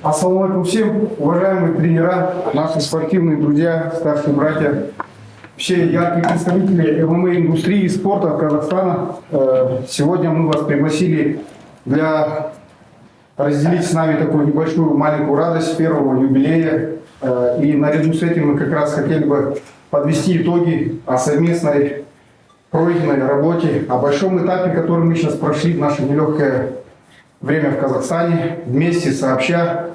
Ассаламу алейкум всем, уважаемые тренера, наши спортивные друзья, старшие братья, все яркие представители ММА-индустрии и спорта Казахстана. Сегодня мы вас пригласили для разделить с нами такую небольшую маленькую радость первого юбилея. И наряду с этим мы как раз хотели бы подвести итоги о совместной пройденной работе, о большом этапе, который мы сейчас прошли в наше нелегкое время в Казахстане, вместе, сообща.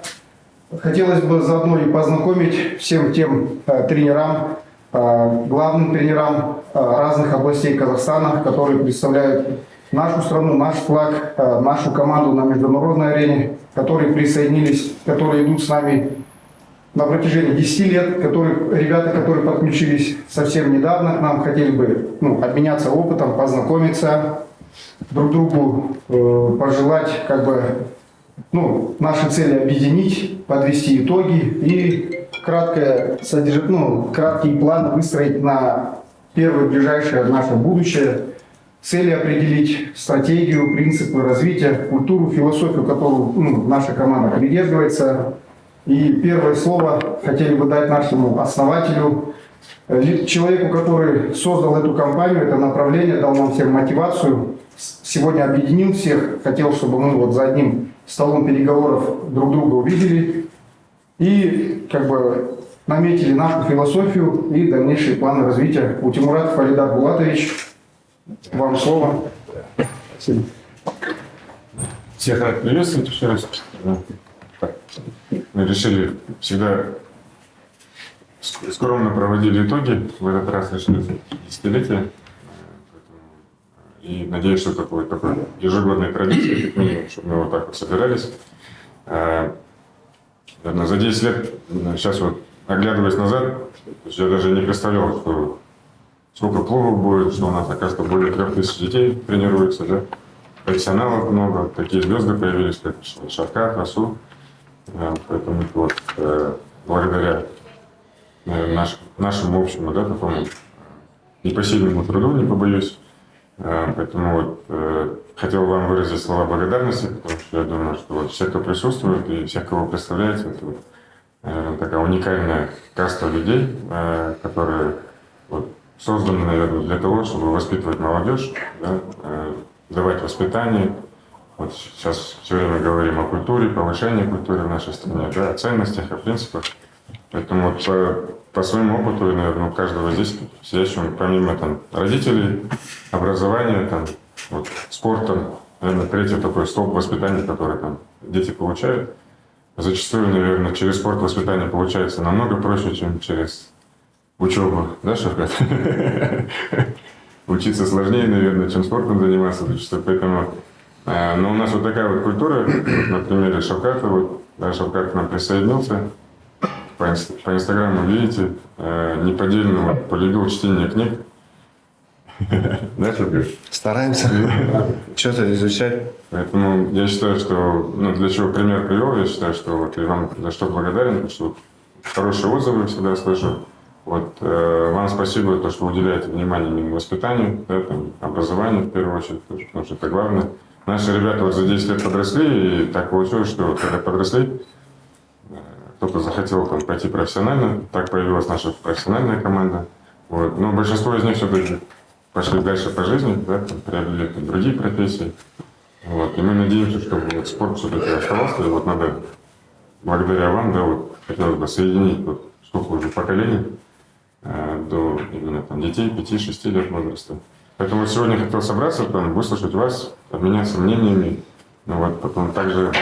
Хотелось бы заодно и познакомить всем тем тренерам, главным тренерам разных областей Казахстана, которые представляют нашу страну, наш флаг, нашу команду на международной арене, которые присоединились, которые идут с нами на протяжении 10 лет, ребята, которые подключились совсем недавно к нам, хотели бы обменяться опытом, познакомиться, друг другу пожелать, наши цели объединить, подвести итоги и краткий план выстроить на первое ближайшее наше будущее, цели определить, стратегию, принципы развития, культуру, философию, которую наша команда придерживается. И первое слово хотели бы дать нашему основателю, человеку, который создал эту компанию, это направление, дал нам всем мотивацию, сегодня объединил всех, хотел, чтобы мы за одним столом переговоров друг друга увидели и наметили нашу философию и дальнейшие планы развития. Утемуратов Алидар Булатович, вам слово. Спасибо. Всех рад приветствовать еще раз. Мы решили всегда скромно проводили итоги. В этот раз решили десятилетие. И надеюсь, что такой ежегодной традиции, как минимум, чтобы мы вот так вот собирались. Наверное, за 10 лет, сейчас оглядываясь назад, я даже не представлял, что сколько клубов будет, что у нас, оказывается, более 3000 детей тренируется, да? Профессионалов много, такие звезды появились, как Шавкат, Расул. Поэтому благодаря нашему общему, такому непосильному труду, не побоюсь, поэтому хотел вам выразить слова благодарности, потому что я думаю, что все, кто присутствует и всех, кого представляете, это такая уникальная каста людей, которые созданы, наверное, для того, чтобы воспитывать молодежь, давать воспитание. Сейчас все время говорим о культуре, повышении культуры в нашей стране, о ценностях, о принципах. Поэтому по своему опыту, наверное, у каждого здесь сидящего, помимо родителей, образования, спорта, наверное, третий такой столб воспитания, который дети получают. Зачастую, наверное, через спорт воспитание получается намного проще, чем через учебу, да, Шавкат? Учиться сложнее, наверное, чем спортом заниматься зачастую, поэтому... Но у нас такая культура, на примере Шавката, Шавкат к нам присоединился, по инстаграму видите, неподдельно полюбил чтение книг. Да, Шавкат? Стараемся что-то изучать. Поэтому я считаю, что, для чего пример привел, я считаю, что и вам за что благодарен, потому что хорошие отзывы всегда слышу. Вам спасибо, то, что уделяете внимание именно воспитанию, образованию в первую очередь, потому что это главное. Наши ребята за 10 лет подросли, и так получилось, что когда подросли, кто-то захотел пойти профессионально, так появилась наша профессиональная команда. Но большинство из них все-таки пошли дальше по жизни, приобрели другие профессии. И мы надеемся, что спорт все-таки оставался, и надо благодаря вам, хотелось бы соединить сколько уже поколений до именно детей 5-6 лет возраста. Поэтому сегодня хотел собраться, выслушать вас, обменяться мнениями. Потом также,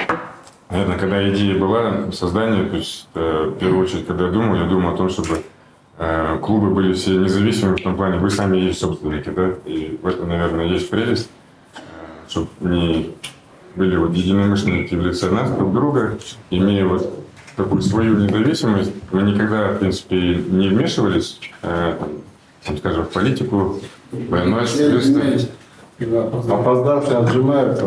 наверное, когда идея была создания, то есть в первую очередь, когда я думал о том, чтобы клубы были все независимыми в том плане, вы сами есть собственники, и в этом, наверное, есть прелесть, чтобы не были единомышленники в лице нас друг друга, имея такую свою независимость. Мы никогда, в принципе, не вмешивались, скажем, в политику. Опоздавшие отжимаются.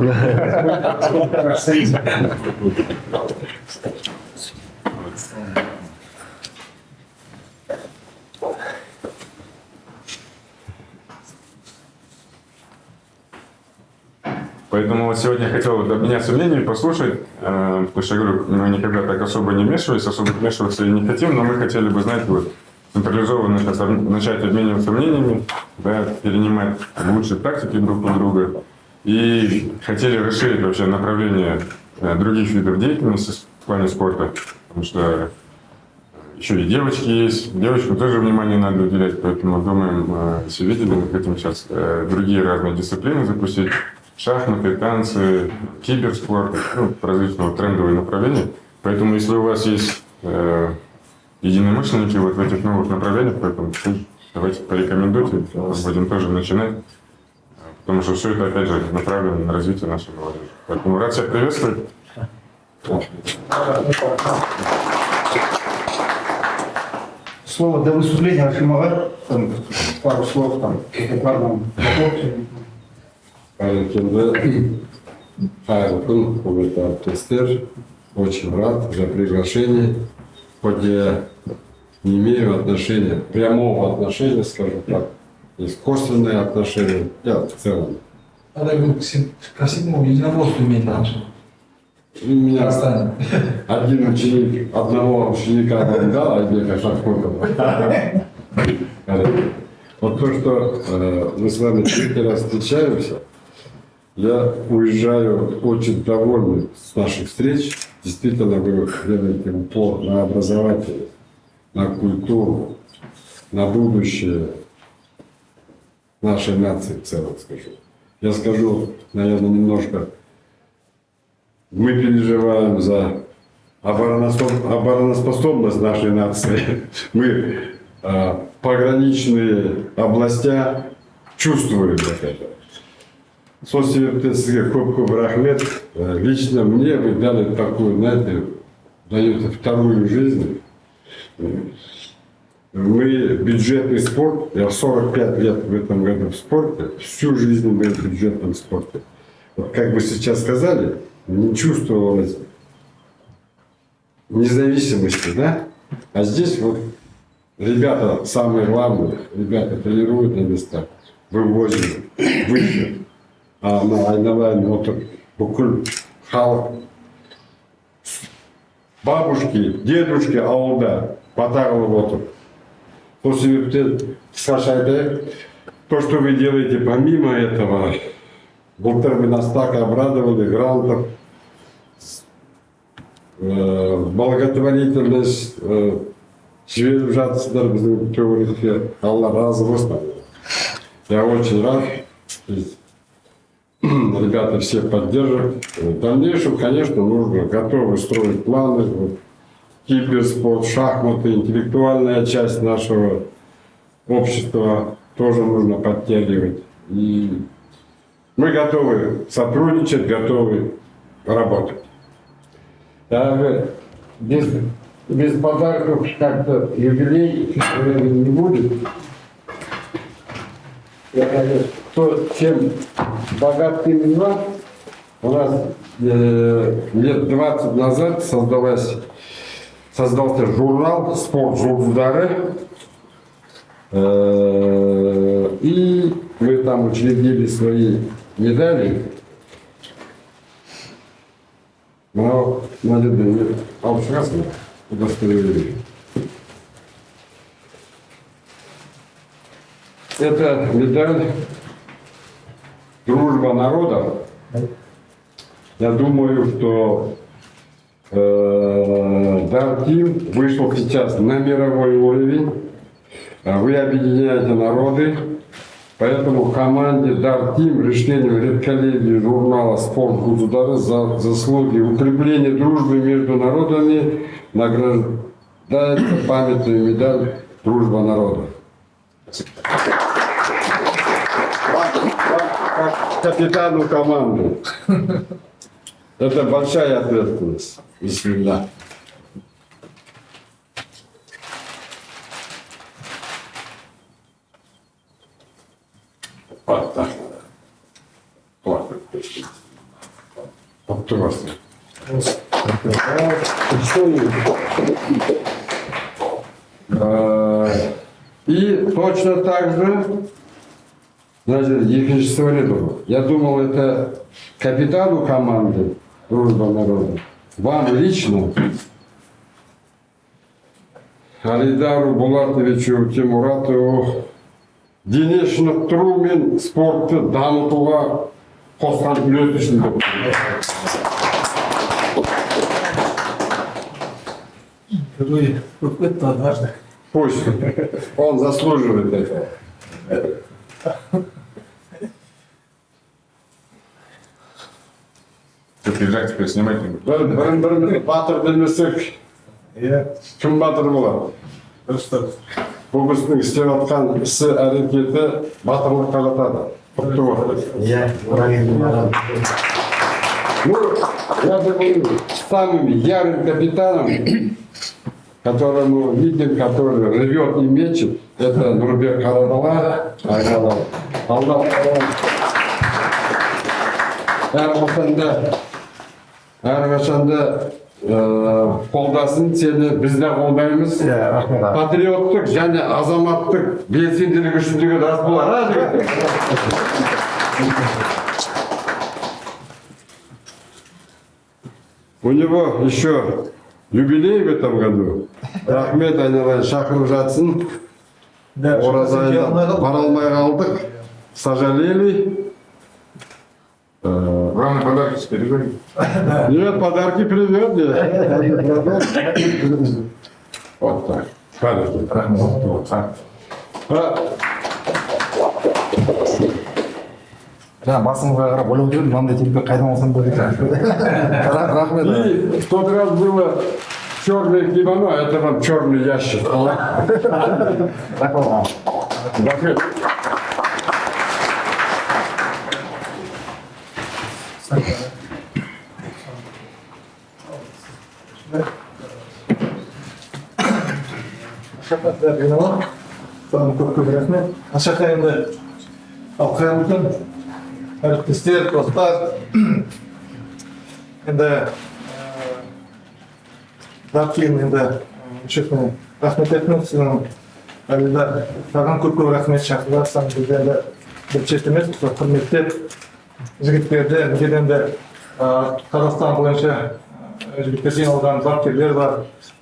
Поэтому вот сегодня я хотел вот обменяться мнениями, послушать, потому что, я говорю, мы никогда так особо не вмешивались, особо вмешиваться и не хотим, но мы хотели бы, знаете, вот централизованно сейчас начать обмениваться мнениями, да, перенимать лучшие практики друг у друга. И хотели расширить вообще направление других видов деятельности в плане спорта, потому что еще и девочки есть, девочкам тоже внимание надо уделять, поэтому думаем, если видели, мы хотим сейчас другие разные дисциплины запустить, шахматы, танцы, киберспорт, ну, различного трендовые направления. Поэтому если у вас есть единомышленники вот в этих новых направлениях, поэтому давайте порекомендуйте, будем тоже начинать. Потому что все это, опять же, направлено на развитие нашей молодежи. Поэтому рад всех приветствовать. Слово для выступления Ашимова. Пару слов там. Пару Очень рад за приглашение. Хоть я не имею отношения, прямого отношения, скажем так, есть косвенные отношения, я в целом. Надо ко всему единоборству иметь наше. У меня Останем. один ученик, одного ученика нам дал, а мне как сколько было. Вот то, что мы с вами третий раз встречаемся, я уезжаю очень довольный с наших встреч. Действительно, вы делаете упор на образование, на культуру, на будущее нашей нации в целом, скажу. Я скажу, наверное, немножко. Мы переживаем за обороноспособность нашей нации. Мы пограничные областя чувствуем это. Соцсети Кубку Рахмет, лично мне вы дали такую, знаете, даете вторую жизнь. Мы бюджетный спорт, я 45 лет в этом году в спорте, всю жизнь мы в бюджетном спорте. Вот как вы сейчас сказали, не чувствовалось независимости, да? А здесь вот ребята, самые главные, ребята тренируют на местах, вывозят выше. А на айналайне вот буквально халық, бабушки, дедушки ауылда батағылып отыр. Сол себептен қысқаша айтайық, то, что вы делаете помимо этого, былтыр вы нас так обрадовали, грантов, благотворительность, жіберіп жатсыздар біздің төңірекке, Алла разы болсын. Я очень рад. Ребята все поддержат. В дальнейшем, конечно, нужно готовы строить планы. Вот, киберспорт, шахматы, интеллектуальная часть нашего общества тоже нужно подтягивать. И мы готовы сотрудничать, готовы работать. Без подарков как-то юбилей, наверное, не будет. Кто чем богат тем виноват. У нас лет 20 назад создался журнал «Спорт Журдары». И мы там учредили свои медали. Но надо обширно удостоверили. Это медаль «Дружба народов». Я думаю, что Дар Тим вышел сейчас на мировой уровень. Вы объединяете народы. Поэтому в команде Дар Тим решением редколлегии журнала «Спорт Гудудары» за заслуги укрепления дружбы между народами награждается памятную медаль «Дружба народов». Как капитану команды. Это большая ответственность. Бисмилlah. Вот так. Вот. Вот у вас. И точно так же Значит, екіншісі ойнады ғой. Я думал, это капитану команды «Дружба народа». Вам лично, Алидару Булатовичу Тимуратову, дене шынықтыру мен спортты дамытуға қосқан үлесі үшін деп Вы это однажды. Пусть. Он заслуживает этого. Ты приезжай теперь снимать не будешь. Бірін батыр білмесек, кім батыр болады? Бұл кісінің істеп жатқан ісі әрекеті батырлыққа жатады. Құтты болсын. Ну, я думаю, самым ярым капитаном, которому видим, который рвет и мечет, это Нурбек Харадала. Әрқашанда қолдасын, сені біз де қолдаймыз. Патриоттық және азаматтық белсенділік үшіндегі рас болар. У него еще юбилей в этом году. Рахмет, айналайын, шақырып жатсын. Оразайына бара алмай қалдық. Сожалели. Главное, подарки теперь переговорим. Нет, подарки привет. Вот так. Жаңа басымға қарап ойлап жүрдім, мынандай телефон қайдан алсам болады екен. Рахмет. И в тот раз было черное кимоно, а это вам черный ящик. Рахмет. Саған көп рахмет. Ашақа енді ал қайырлы күн, әріптестер, достар. Енді Дартин енді үшекіне рахмет етміз. Әлі саған көп рахмет шақырасың. Біз енді бір чет емес, құрметтеп жігіттерді, енді Қазақстан бойынша жігіттерден алған бапкерлер бар.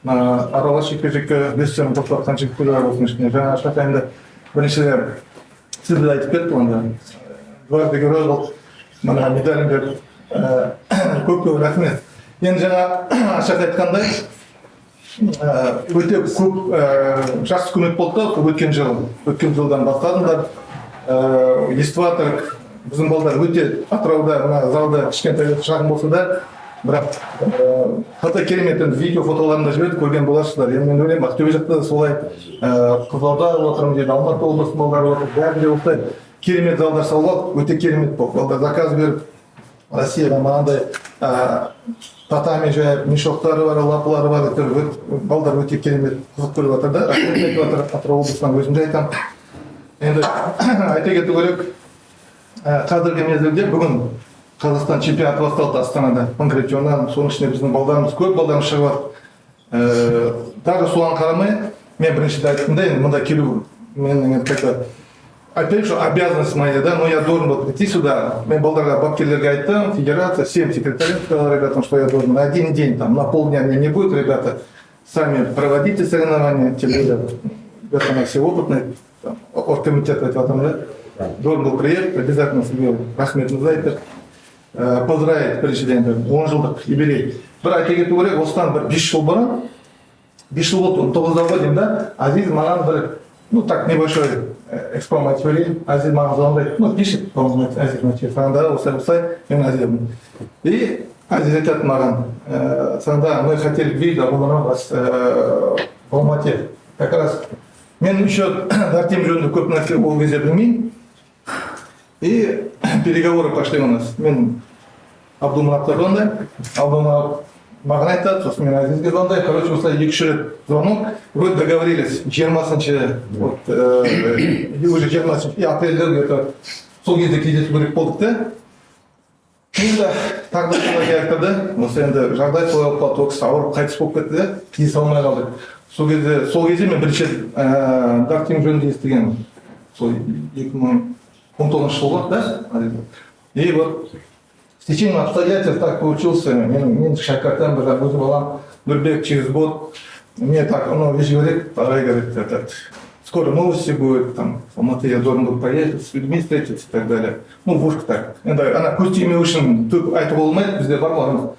Аралас жекпе-жекке бестен тоқтатқан жігіттер бар осының ішінде. Жаңа Ашақа енді біріншіден сіз де айтып кетті онда. Дважды герой болды. Мына медалімдер көп рахмет. Енді жаңа Ашақа айтқандай, өте көп жақсы көмек болды да өткен жылдан бастадыңдар. Естіватыр, біздің балдар өте Атырауда, мына залда кішкентай шағын болса да, бірақ қата керемет видео фотоларында жіберді, көрген боларсыздар. Енді мен ойлаймын, Ақтөбе жақта солай, Қызылорда отырмын дейді, Алматы облысының балдары отыр, бәрінде осылай керемет залдар салып, өте керемет болды. Балдар заказ беріп, Россияда мынандай татами жайып, мешоқтары бар, лапылары бар, балдар өте керемет қызық көріп жатыр да. Рахмет айтып жатыр, Атырау облысынан өзім де айтамын. Енді айта кету керек, қазіргі мезгілде бүгін Қазақстан чемпионаты басталды Астанада, конкретионнан, соның ішінде біздің балдарымыз көп балдарымыз шығып. Даже соған қарамай, мен біріншіде айттымда, енді мында келу, менің как-то, опять же, обязанность моя, да, но я должен был прийти сюда. Мен балдарға, бапкерлерге айттым, федерация, всем секретарям сказал ребятам, что я должен на один день, там, на полдня меня не будет, ребята, сами проводите соревнования, тем более, ребята все опытные, оргкомитет в этом, да, должен был приехать, обязательно себе рахметімізді айтып. Поздравить біріншіден 10 жылдық юбилей. Бір айта кету керек, осыдан бір 5 жыл бұрын, 5 жыл болды, 9-дағы деймін да, Азиз маған бір, ну так, небольшой экспромат сөйлейін, Азиз маған звондайды, ну пишет, Азиз мачи, сағанда осай, мен Азизмін. И Азиз айтады маған, сағанда мы хотели видео, вас в Алмате. Как раз мен еще Дартим жөнінде көп нәрсе ол кезде білмеймін. И переговоры пошли у нас. Мен Абдулманапқа звондай, Абдулманап маған айтады, сосын мен Азизге звондай. Короче, осылай 2 рет звонок. Вроде договорились 20-шы, вот, уже 20 апрельде где-то сол кезде кездесу керек болдық та. Енді тағдыр солай келді да, осы енді жағдай солай болып қалды, ол кісі ауырып қайтыс болып кетті де, кездесе алмай қалдық. Сол кезде мен бірінші Дартим жөнінде естігенмін. Сол 19 жылғы, да? И вот в течение обстоятельств так получился, мен шәкіртім бір өзім балам, Нұрбек через год, мне так, ну, вещь говорит, пора, говорит, скоро новости будет, там, в Алматы я должен был поехать, с людьми встретиться и так далее. Ну, вушка так. Она көстеме үшін түк айтып болмайды, бізде бар ғой.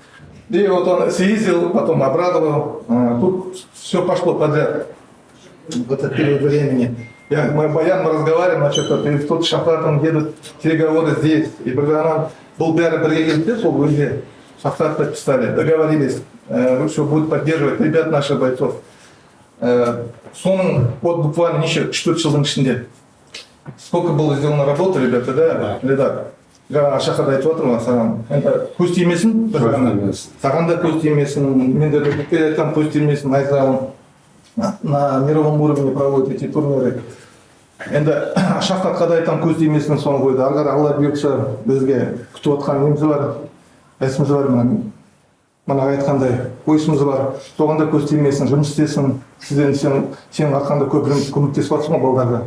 И вот он съездил, потом обрадовал, тут все пошло подряд в этот период времени. Мы баян разговариваем, значит, и тут шахтардан едут переговоры здесь. И Богданан был бәрі бірге келді, сол өзге шахтар подписали, договорились, что будет поддерживать ребят наших бойцов. Соның вот буквально неше 4 жылдың ішінде. Сколько было сделано работы, ребята, да? Или так? Жаңа шахарда айтып отырмын саған. Это көз тимесін, саған да көз тимесін, мен де айтам көз тимесін, найзағын. На мировом уровне проводят эти турниры. Енді шахтатқа да айтам көз тимесін соны қойды. Ары қарай Алла бұйыртса бізде күтіп отқан неміз бар, әсіміз бар, мына айтқандай ойысымыз бар. Соған да көз тимесін, жұмыс істесін. Сенің арқаңда көп көмектесіп жатсың ғой балаларға.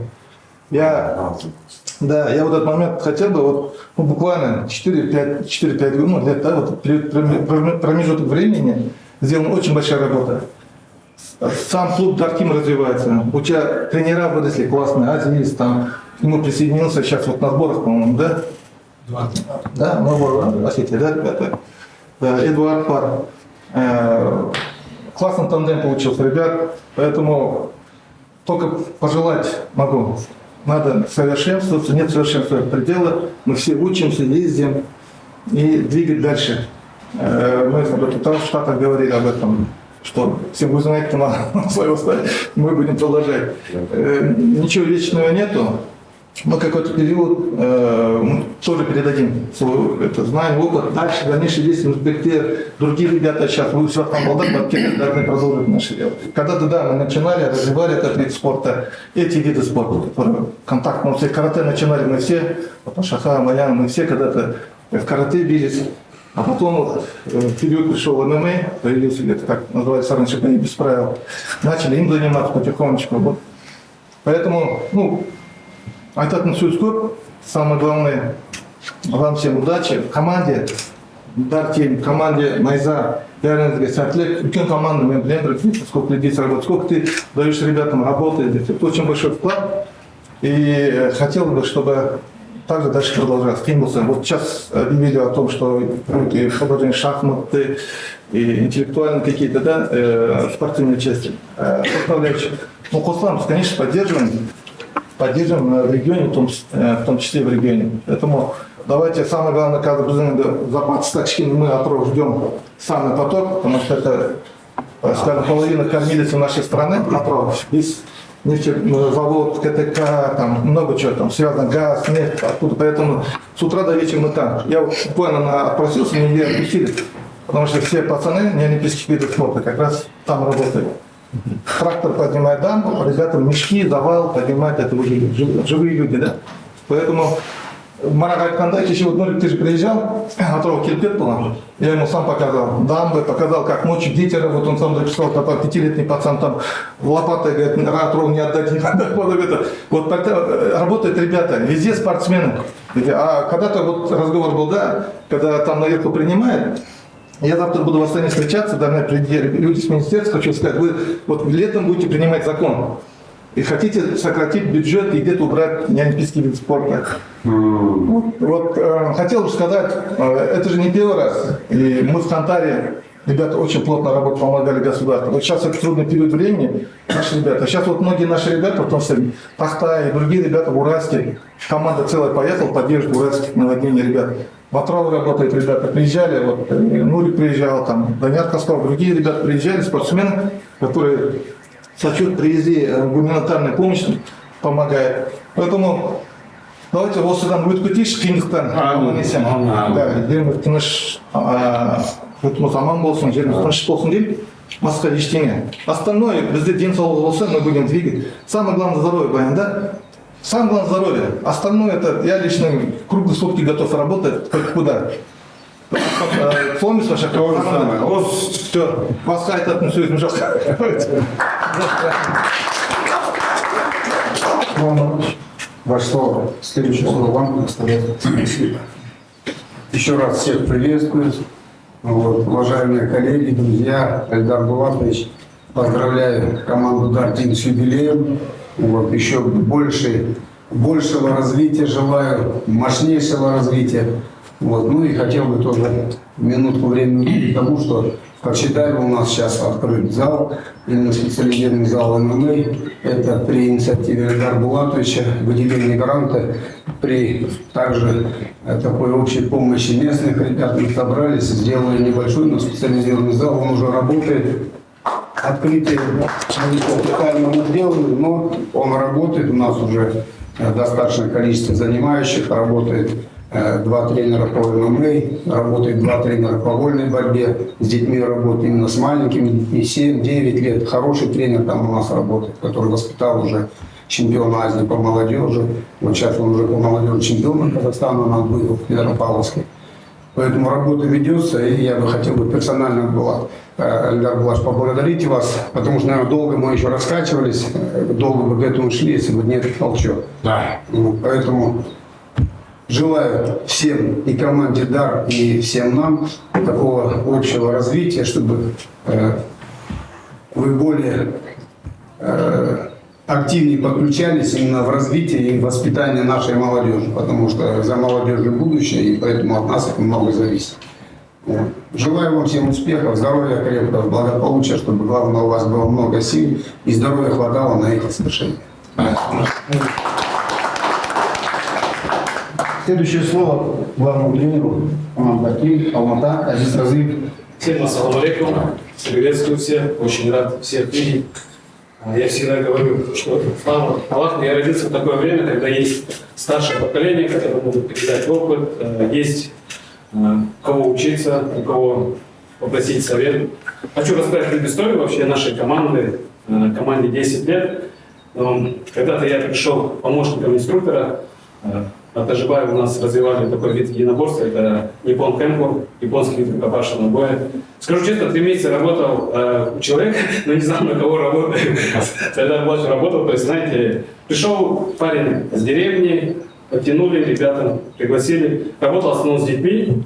Да, я в этот момент хотел бы, вот, ну, буквально 4-5 лет, да, вот, промежуток времени сделана очень большая работа. Сам клуб Дартим развивается. У тебя тренера выросли классные, Азиз, там, к нему присоединился сейчас вот на сборах, по-моему, да? Да, Осетия, да, ребята? Да, Эдуард Пар. Классный тандем получился, ребят, поэтому только пожелать могу. Надо совершенствоваться, нет совершенства предела, мы все учимся, ездим и двигать дальше. Мы там в Штатах говорили об этом, что все вы знаете, на своего стадии, мы будем продолжать. Ничего вечного нету, мы какой-то период тоже передадим это знание, опыт, дальше, дальнейшие действия, другие ребята сейчас, вы все там должны продолжить наши дело. Когда-то, да, мы начинали, развивали этот вид спорта, эти виды спорта, которые контактные, все карате начинали мы все, потом Шаха, Маян, мы все когда-то в карате бились, а потом период пришел в ММА, появился где-то, как называется раньше, бои без правил, начали им заниматься потихонечку. Вот. Поэтому, ну, айтатын сөз көп, самое главное, вам всем удачи, команде, Дартим, команде Майза, бәріңізге сәттілік, үлкен команда, мен білемін, сколько людей сработает, сколько ты даешь ребятам работы, это очень большой вклад, и хотел бы, чтобы также дальше продолжалось. Вот сейчас объявили о том, что будет и продолжение шахматы, и интеллектуальные какие-то, да, спортивные части, составляющие. Ну, Кослам, конечно, поддерживаем в регионе, в том числе в регионе. Поэтому давайте, самое главное, когда запас стачки, мы отрок ждем самый поток, потому что это, скажем, половина кормилицы нашей страны, отрок. Здесь нефтезавод, КТК, там много чего там связано, газ, нефть, оттуда. Поэтому с утра до вечера мы там. Я буквально отпросился, меня отпустили, потому что все пацаны не олимпийских видов спорта как раз там работают. Трактор поднимает дамбу, ребята мешки, завал поднимают, это уже живые люди, да? Поэтому Марат айтқанда, кеше вот Нурик, ты же приезжал, Атырау Кельпет был, я ему сам показал дамбы, показал, как ночью дети, вот он сам записал, как 5-летний пацан там лопатой, говорит, Атырау не отдадим, вот работают ребята, везде спортсмены. А когда-то вот разговор был, да, когда там наверху принимают, я завтра буду в Астане встречаться, должны прийти люди с министерства, хочу сказать, вы вот летом будете принимать закон. И хотите сократить бюджет и где-то убрать неолимпийский вид спорта. Вот хотел бы сказать, это же не первый раз. И мы в Хантаре, ребята очень плотно работают, помогали государству. Вот сейчас это трудный период времени, наши ребята. Сейчас вот многие наши ребята, в том числе Тахта и другие ребята в Уральске, команда целая поехала, поддерживает уральских наводнений ребят. В Атырау работают ребята, приезжали, вот Нурик приезжал, там, Даняр Касков, другие ребята приезжали, спортсмены, которые сочет привезли гуманитарную помощь, помогает. Поэтому давайте вот сюда будет кутиш, Кингстон, нанесем. Да, жеріміз тыныш, жұртымыз аман болсын, жеріміз тыныш болсын деп, басқа ештеңе. Остальное, бізде денсаулық болса, мы будем двигать. Самое главное здоровье, Баян, да? Самое главное здоровье. Остальное это я лично круглые сутки готов работать, хоть куда. Помнишь, ваша команда? Вот, все, басқа айтатын сөзім жоқ. Ваше слово. Следующее слово вам остается. Спасибо. Еще раз всех приветствую. Вот, уважаемые коллеги, друзья, Эльдар Булатович, поздравляю команду Дартим с юбилеем. Вот, еще большего развития желаю, мощнейшего развития. Вот, ну и хотел бы тоже минутку времени уделить тому, что в Кокчетаве у нас сейчас открыт зал, именно специализированный зал ММА. Это при инициативе Эльдара Булатовича, выделение гранта, при также такой общей помощи местных ребят мы собрались, сделали небольшой, но специализированный зал, он уже работает. Открытие официально мы сделали, но он работает, у нас уже достаточное количество занимающих, работает 2 тренера по ММА, работает 2 тренера по вольной борьбе, с детьми работает именно с маленькими детьми, 7-9 лет. Хороший тренер там у нас работает, который воспитал уже чемпиона Азии по молодежи. Вот сейчас он уже по молодежи чемпиона Казахстана у нас был в Петропавловске. Поэтому работа ведется, и я бы хотел персонально Эльдар Булатович, поблагодарить вас, потому что, наверное, долго мы еще раскачивались, долго бы к этому шли, если бы не этот толчок. Да. Поэтому желаю всем, и команде ДАР, и всем нам такого общего развития, чтобы вы более активнее подключались именно в развитие и воспитание нашей молодежи, потому что за молодежью будущее, и поэтому от нас это много зависит. Вот. Желаю вам всем успехов, здоровья крепкого, благополучия, чтобы, главное, у вас было много сил и здоровья хватало на эти свершения. Следующее слово главному тренеру команды Дартим, Алмата, Азиз Разыев. Всем ассаламу алейкум. Приветствую всех. Очень рад всех видеть. Я всегда говорю, что слава Аллаху, я родился в такое время, когда есть старшее поколение, которые могут передать опыт, есть у кого учиться, у кого попросить совет. Хочу рассказать предысторию вообще нашей команды. Команде 10 лет. Когда-то я пришел помощником инструктора. От Ажибаева у нас развивали такой вид единоборства, это Ниппон Кэмпур, японский вид рукопашного боя. Скажу честно, 3 месяца работал у человека, но не знал, на кого работаю. Тогда младше работал, то есть, знаете, пришел парень с деревни, подтянули, ребята пригласили, работал в основном с детьми,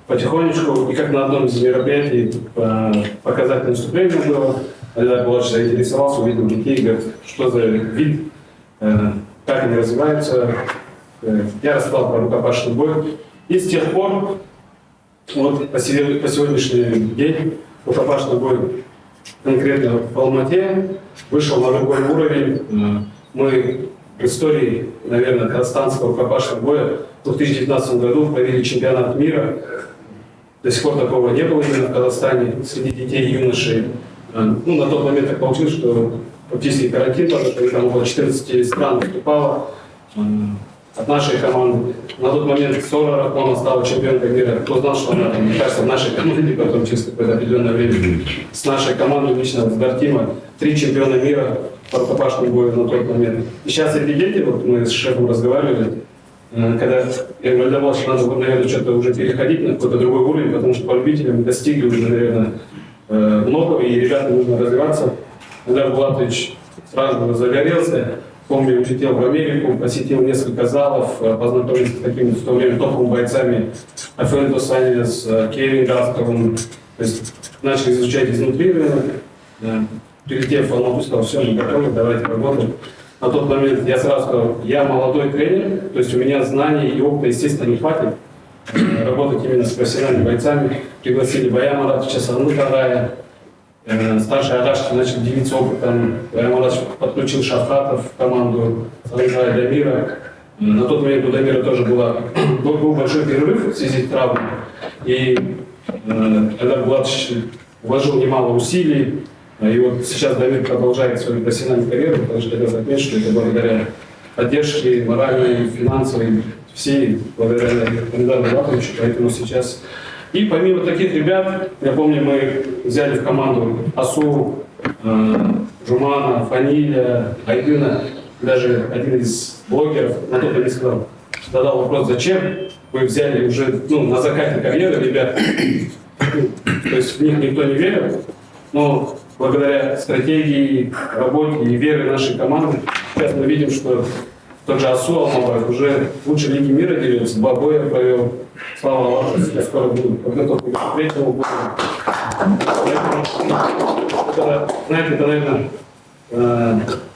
потихонечку, и как на одном из мероприятий показательное выступление было, Эльдар Булатович заинтересовался, увидел детей, говорит, что за вид, как они развиваются. Я рассказал про рукопашный бой. И с тех пор, вот по сегодняшний день, рукопашный бой конкретно в Алмате вышел на другой уровень. Мы в истории, наверное, казахстанского рукопашного боя в 2019 году провели чемпионат мира. До сих пор такого не было именно в Казахстане среди детей и юношей. Ну, на тот момент так получилось, что фактически карантин, потому что там около 14 стран выступало. От нашей команды. На тот момент Сора Рахмонова стала чемпионкой мира. Кто знал, что она, мне кажется, в нашей команде, потом через какое-то определенное время, с нашей командой лично, с Дартима, 3 чемпиона мира по рукопашному бою на тот момент. И сейчас эти дети, вот мы с шефом разговаривали, когда я говорю, думал, что надо, наверное, что-то уже переходить на какой-то другой уровень, потому что по любителям достигли уже, наверное, многого, и ребятам нужно развиваться. Эльдар Булатович сразу загорелся. Помню, улетел в Америку, посетил несколько залов, познакомился с такими в то время топовыми бойцами Афен Тосани, с Кевин Гастровым. То есть начали изучать изнутри рынок. Прилетев в Алмату, сказал, все, мы готовы, давайте работаем. На тот момент я сразу сказал, я молодой тренер, то есть у меня знаний и опыта, естественно, не хватит работать именно с профессиональными бойцами. Пригласили Баян Маратовича, Сану Тарая. Старшие агашки начали делиться опытом. Баян подключил Шафратов в команду Салихая Дамира. На тот момент у Дамира тоже был большой перерыв в связи с травмой. И Эльдар Булатович вложил немало усилий. И вот сейчас Дамир продолжает свою профессиональную карьеру. Также хотел отметить, что это благодаря поддержке моральной, финансовой, всей, благодаря Эльдару Булатовичу. Поэтому сейчас... И помимо таких ребят, я помню, мы взяли в команду Асу, Жумана, Фаниля, Айдына, даже один из блогеров на тот момент задал вопрос, зачем вы взяли уже на закате карьеры ребят, то есть в них никто не верил, но благодаря стратегии, работе и вере нашей команды, сейчас мы видим, что Тот же Асу Алмабаев уже в лучшей лиге мира дерется, 2 боя провел. Слава Аллаху, скоро будут подготовку к третьему бою. Знаете, это, наверное,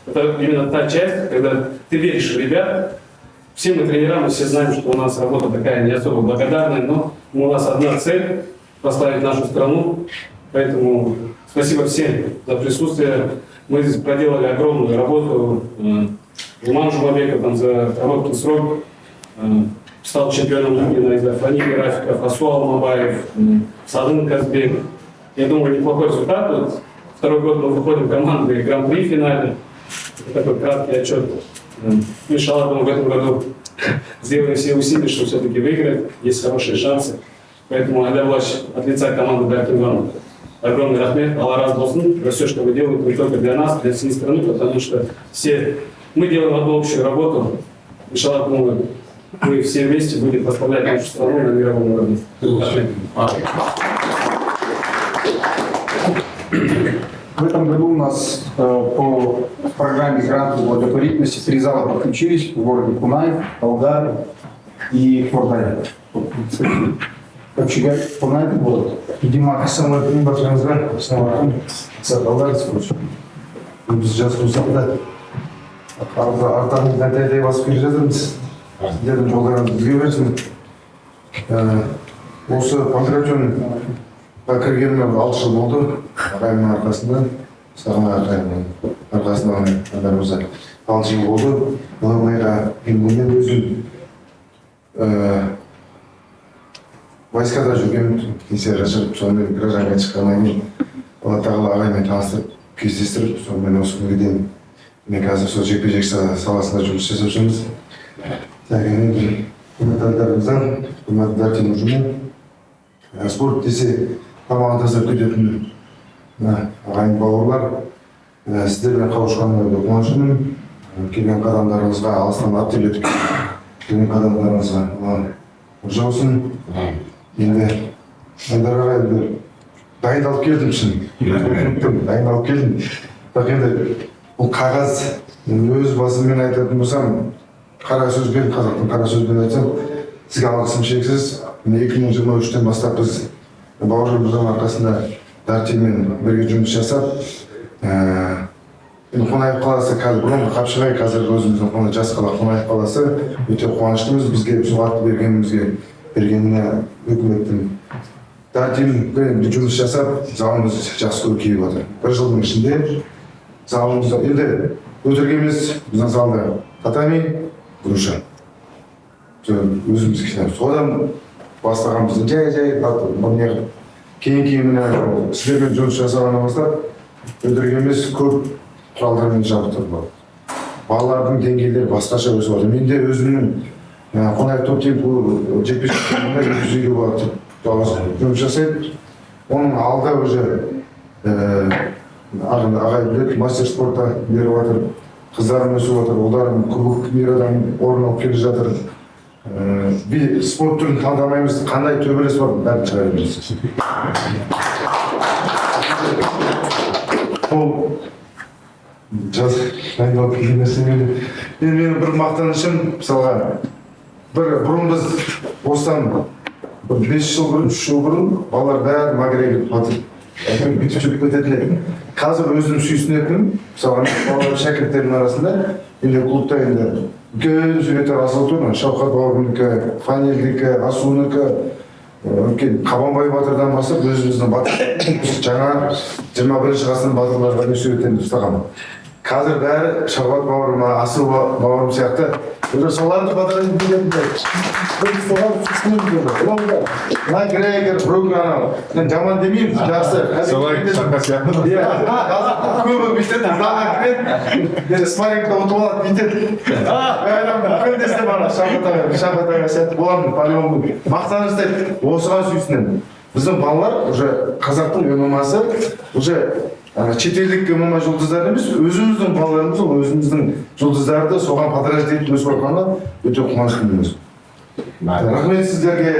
это именно та часть, когда ты веришь в ребят. Все мы тренера, мы все знаем, что у нас работа такая не особо благодарная, но у нас одна цель – прославить нашу страну. Поэтому спасибо всем за присутствие. Мы здесь проделали огромную работу. Жуман Жумабеков там за короткий срок стал чемпионом лиги на Фаниль Рафиков, Асу Алмабаев, Садын Казбек. Я думаю, неплохой результат. Вот, второй год мы выходим в команды Гран-при финале. Такой краткий отчет. Иншаллах, думаю, в этом году сделаем все усилия, чтобы все-таки выиграть. Есть хорошие шансы. Поэтому Адавлач от лица команды Дартингана огромный рахмет. Аллах раз болсын. Все, что вы делаете, не только для нас, для всей страны, потому что мы делаем одну общую работу. Иншаллах, думаю, мы все вместе будем прославлять нашу страну на мировом уровне. В этом году у нас по программе грантовой благотворительности 3 зала подключились в городе Кунай, Алдар и Фордай. Как всегда, Кунай город. Димак, самое первое трансфер, самое Алдар скучно. Biz жасымызда артаны дәлдей басып келе жатырмыз. Дедім жолдарымыз бізге берсін. Осы панкратионға кіргеніме 6 жыл болды. Ағайымның арқасында, саған ағайымның арқасында адамымызда 6 жыл болды. Ғылымайға мен өзім войскада жүрген, кеңсеге шығып, сонымен гражданға шыққаннан кейін Алла тағала ағаймен таныстырып, кездестіріп, сонымен осы күнге дейін мен қазір сол жекпе-жек саласында жұмыс жасап жүрміз. Құрметті Дартин ұжымы, спорт десе тамағын tasarruf ететін ағайын бауырлар, сіздермен қауышқаныма өте қуаныштымын. Келген қадамдарыңызға алыстан ат тербетіп келген қадамдарыңызға олжа болсын. Енді Айдар ағай дайындалып келдім шын. Дайындалып келдім. Бірақ енді бұл қағаз, өз басыммен айтатын болсам, қара сөзбен, қазақтың қара сөзбен айтсам, сізге алғысым шексіз. 2023-тен бастап біз бауыржанымыздың арқасында Дартинмен бірге жұмыс жасап, Қонаев қаласы қазір бұрын Қапшығай, қазір өзіміздің жас қала Қонаев қаласы өте қуаныштымыз. Бізге сұхбат бергеніне үкіметтің Дартинмен жұмыс жасап, залымыз жақсы көркейіп отыр. 1 жылдың ішінде залымызда енді өтірік емес, біздің залда татами, груша. Өзіміз кішкене содан бастаған біздің жай кейін сіздермен жұмыс жасағаннан бастап өтірік емес көп құралдармен жабдықтырып балалардың деңгейлері басқаша өсіп отыр. Менде өзімнің Қонаев топ-темпо жекпе-жектерінде жүзеге болады жұмыс жасайды. Оның алда уже ағай біледі, мастер спортта беріп жатыр, қыздарым өсіп жатыр, оларым кубок мирадан орын алып келе жатыр. Спорт түрін таңдамаймыз, қандай төбелес бар, бәрін шығара бересіз. Ол дайындалып келген нәрсемен менің бір мақтанышым, мысалға бұрын біз осыдан 5 жыл бұрын, 3 жыл бұрын балалар бәрі Макгрегор батыр бүйтіп жүріп кететін. Қазір өзім сүйсінетінім, мысалға балалар шәкірттердің арасында енді клубта енді үлкен суреттер асылып тұр. Шавқат бауырымдікі, Фанилдікі, Асуныкі, Қабанбай батырдан бастап өзіміздің батыр жаңа 21 ғасырдың батырларға суреттерді ұстаған. Қазір бәрі Шавқат бауырыма, Асу бауырым сияқты соларды батырын білетіндер. Біз соған түсінеміз. Макгрегор, Брук, жаман демейміз, жақсы. Солай шақа сияқты. Көбі бүйтеді, заңа кіреді, спаррингта ұтып алады, бүйтеді. Көндесте бара, Шавқат аға сияқты боламын, полион мақтаныстайды. Осыған сүйсінемін. Біздің балалар, уже қазақтың ММА-сы, уже шетелдік ММА жұлдыздары емес, өзіміздің балаларымыз, өзіміздің жұлдыздарды соған подражать етіп өсіп жатқанына өте қуаныштымын. Рахмет сіздерге,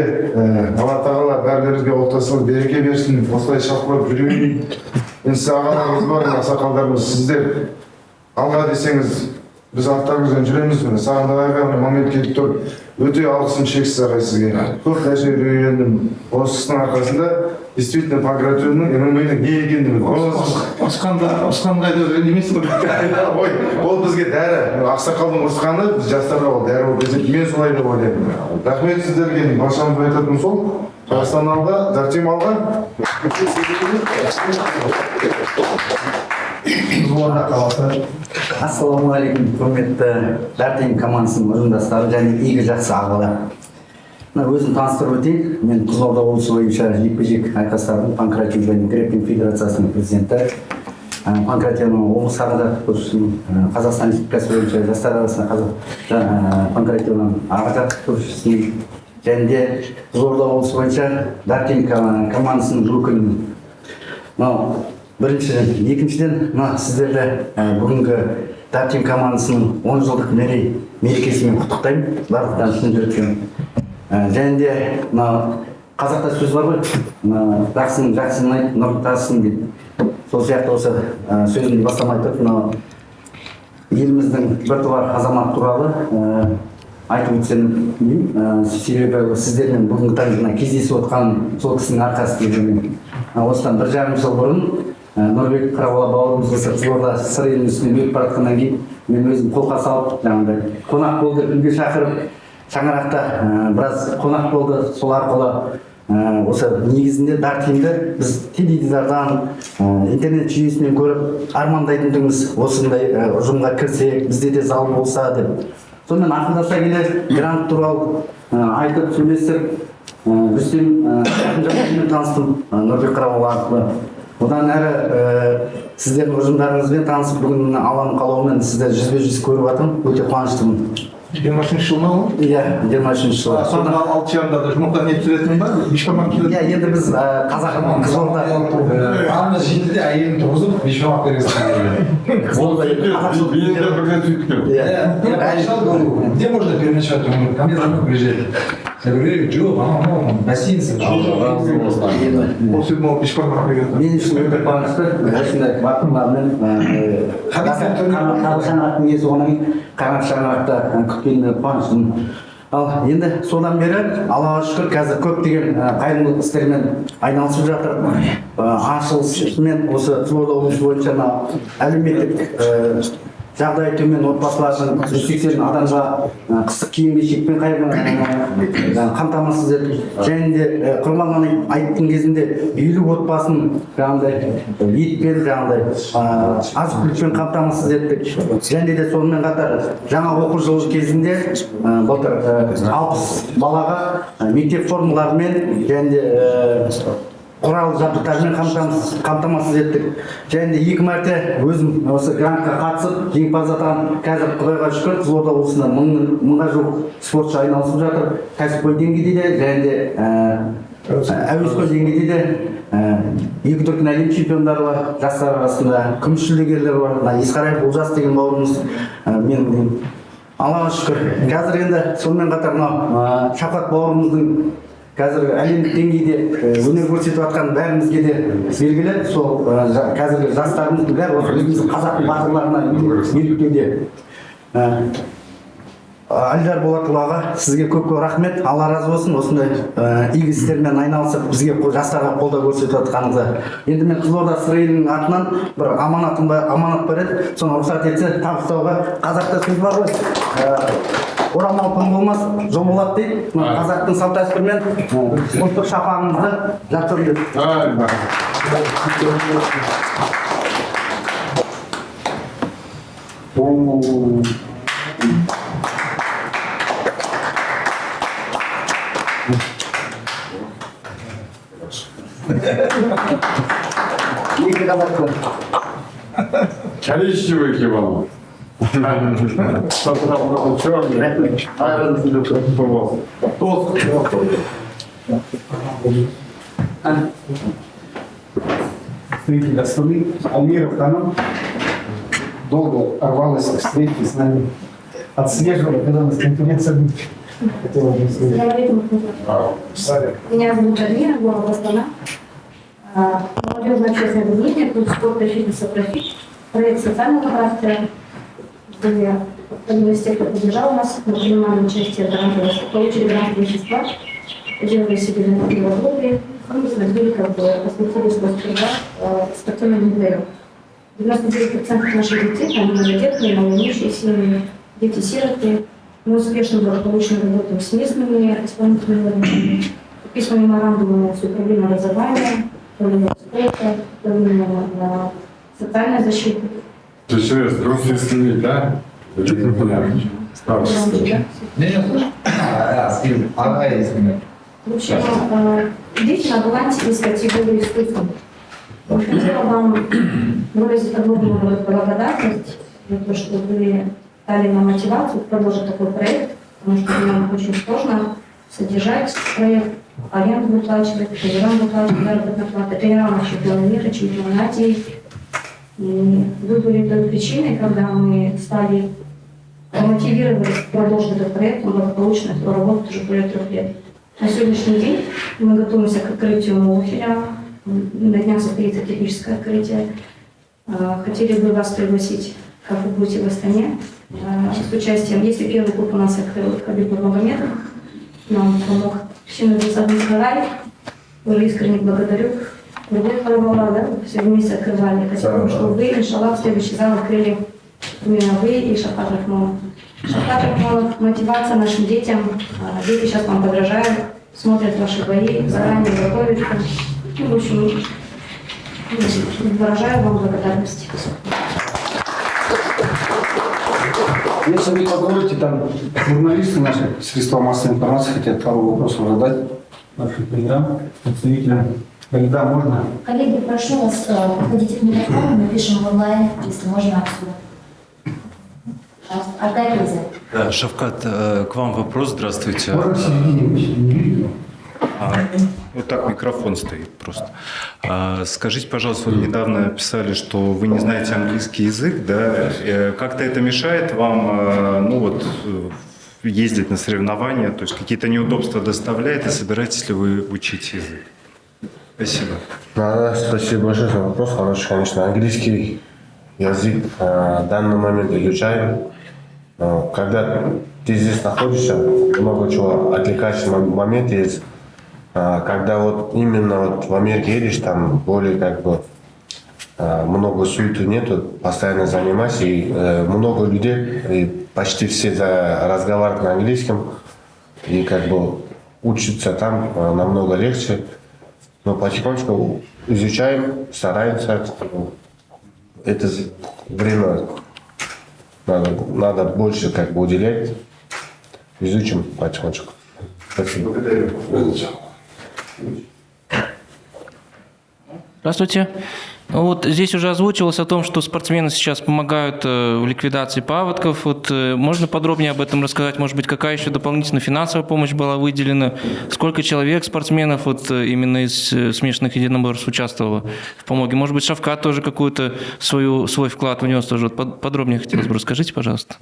Алла тағала бәрілеріңізге оқтасын, береке берсін, осылай шапқылап жүремін. Енді сіз ағаларыңыз бар, ақсақалдарымыз, сіздер алға десеңіз Біз аттарыңыздан жүреміз міне сағындық момент келіп тұр. Өте алғысым шексіз ағай сізге. Көп тәжірибе үйрендім. Осы істің арқасында действительно Панкратионның ММА-ның не екенін Ұрысқанға да емес қой. Ой, ол бізге дәрі. Ақсақалдың ұрысқаны біз жастарға ол дәрі болып есептеймін. Мен солай деп ойлаймын. Рахмет сіздерге. Баршамыз айтатыным сол. Қазақстан алға, Дартим алға. Ассалаумағалейкум, құрметті Дартим командасының ұжымдастары және игі жақсы ағалар. Өзім таныстырып өтейін. Мен Қызылорда облысы бойынша жекпе-жек айқастардың Панкратион және грэпплинг федерациясының президенті. Панкратионның облыстарында Қазақстан Республикасы бойынша жастар арасында Панкратионның ағзақ көршісінің және де Қызылорда облысы бойынша Дартим командасының өкілімін. Біріншіден, екіншіден, сіздерді бүгінгі Дартим командасының 10 жылдық мерекесімен құттықтаймын. Барлықтан шын жүректен. Және де қазақта сөз бар ғой, жақсының жақсыны айт, нұр тасысын дейді. Сол сияқты осы сөзімді бастамай тұрып, еліміздің біртуар азамат туралы айтып өтсем деймін. Себебі сіздермен бүгінгі таңда кездесіп отқан сол кісінің арқасы деп жүрмін. Осыдан 1,5 жыл бұрын Нұрбек Қарабала бауырымыз осы Қызылорда сыр елінің үстінен өтіп бара жатқаннан кейін мен өзім қолқа салып, жаңағыдай қонақ болды, үйге шақырып, шаңырақта біраз қонақ болды. Сол арқылы осы негізінде Дартимді біз теледидардан, интернет жүйесінен көріп армандайтынымыз осындай ұжымға кірсек, бізде де зал болса деп. Сонымен ақылдаса келе грант туралы айтып сөйлесіп, Рүстем жақынмен таныстым Нұрбек Қарабала арқылы. Одан әрі сіздердің ұжымдарыңызбен танысып, бүгін Алланың қалауымен сізді жүзбе-жүз көріп жатырмын. Өте қуаныштымын. 23 жыл ма ол? Иә, 23 жыл. Сонда 6 жарымда жұмыртқа не түсіретін ба? Бешбармақ келеді. Иә, енді біз қазақ Қызылорда Ағамыз жетіде әйелін тұрғызып, бешбармақ бересің. Где можно переночевать? Ко мне домой приезжает. Я говорю, Джо, мама, бассейн. Ол сөздің ол бешбармақ береді. мен үшін өте қуанышты. Осындай батырлармен қағып шаңырақтың иесі оған кейін қағып шаңырақта күткеніне қуаныштымын. Ал енді содан бері Аллаға шүкір қазір көптеген қайырымдылық істермен айналысып жатыр. Ашылысымен осы Қызылорда облысы бойынша әлеуметтік жағдайы төмен отбасылардың 180 адамға қыстық киім-кешекпен қамтамасыз етіп, және де құрбан айттың кезінде 50 отбасын етпен азық-түлікпен қамтамасыз еттік. Және де сонымен қатар жаңа оқу жылы кезінде былтыр 60 балаға мектеп формаларымен және де құрал жабдықтармен қамтамасыз еттік. Және де 2 мәрте өзім осы грантқа қатысып, жеңімпаз атанып, қазір Құдайға шүкір Қызылорда облысында 1000-ға жуық спортшы айналысып жатыр. Кәсіпқой деңгейде де, және де әуесқой деңгейде де 2 дүркін әлем чемпиондары бар, жастар арасында күміс жүлдегерлер бар. Есқараев Олжас деген бауырымыз мен Аллаға шүкір. Қазір енді сонымен қатар Шақат бауырымыздың қазіргі әлемдік деңгейде өнер көрсетіп жатқан бәрімізге де белгілі. Сол қазіргі жастарымыздың бәрі осы өзіміздің қазақ батырларына еліктеуде. Әлжар Болатұлы аға, сізге көп-көп рахмет. Алла разы болсын. Осындай игі істермен айналысып, бізге жастарға қолдау көрсетіп жатқаныңызға. Енді мен Қызылорда сыр елінің атынан бір аманат бар еді. Соны рұқсат етсе табыстауға. Қазақта сөз бар ғой. Орамал пың болмас, жол болады дейді. Қазақтың салт дәстүрімен ұлттық шапағымызды жатыр деп. Екі қазақтың. Коричневый кивал. Представитель Астаны, Алмиров Ханым, долго рвалась к встрече с нами, отслеживала, когда у нас конференция будет. Хотела бы сказать. Меня зовут Альмира, город Астана. Молодежное общественное объединение, клуб спорта, фитнеса, профит, проект социального характера. где университет поддержал нас, мы принимали участие в грантовых, получили грантовые средства, делали себе на группе, мы развили как бы посвятили свой спортивный неделю. 99% наших детей, они многодетные, малоимущие семьи, дети-сироты. Мы успешно благополучно работаем с местными исполнительными органами. Подписываем меморандумы с управлением образования, управлением спорта, управлением социальной защиты. Еще раз, грустный вид, да? Старший. В общем, дети на балансе из категории искусства. Хотела вам выразить огромную благодарность за то, что вы дали нам мотивацию продолжить такой проект, потому что нам очень сложно содержать проект, аренду выплачивать, тренерам выплачивать заработную плату, тренерам на чемпионат мира, чемпионат Азии. И вы были той причиной, когда мы стали мотивировались продолжить этот проект, он благополучно проработает уже более 3 лет. На сегодняшний день мы готовимся к открытию нового филиала. На днях состоится техническое открытие. Хотели бы вас пригласить, как вы будете в Астане, с участием. Если первый клуб у нас открыл Хабиб Нурмагомедов, нам помог Чиновник Николай, уже искренне благодарю. Другой Харабала, да, все вместе открывали. Хотела бы, чтобы вы, иншаллах, в следующий зал открыли именно вы и Шафат Рахмонов. Шафат Рахмонов, мотивация нашим детям. Дети сейчас вам подражают, смотрят ваши бои, заранее готовятся. Ну, в общем, выражаю вам благодарность. Если вы позволите, там журналисты наши, средства массовой информации хотят пару вопросов задать нашим тренерам, представителям. Когда можно? Коллеги, прошу вас, подходите к микрофону, мы пишем онлайн, если можно отсюда. Артай Криза. Да, Шавкат, к вам вопрос. Здравствуйте. Можно в середине, не видно. Вот так микрофон стоит просто. Скажите, пожалуйста, вы недавно писали, что вы не знаете английский язык, да? Как-то это мешает вам, ну вот, ездить на соревнования, то есть какие-то неудобства доставляет, и собираетесь ли вы учить язык? Спасибо. Да, спасибо большое за вопрос. Хороший, конечно. Английский язык в данный момент изучаем. Когда ты здесь находишься, много чего отвлекающий момент есть. Когда вот именно вот в Америке едешь, там более как бы много суеты нету, постоянно занимайся, и много людей, и почти все разговаривают на английском, и как бы учиться там намного легче. Но потихонечку изучаем, стараемся. Это время надо больше как бы уделять. Изучим потихонечку. Спасибо. Здравствуйте. Вот здесь уже озвучивалось о том, что спортсмены сейчас помогают в ликвидации паводков. Вот можно подробнее об этом рассказать? Может быть, какая еще дополнительная финансовая помощь была выделена? Сколько человек спортсменов вот именно из смешанных единоборств участвовало в помоге? Может быть, Шавкат тоже какой-то свой вклад внес тоже? Вот подробнее хотелось бы. Расскажите, пожалуйста.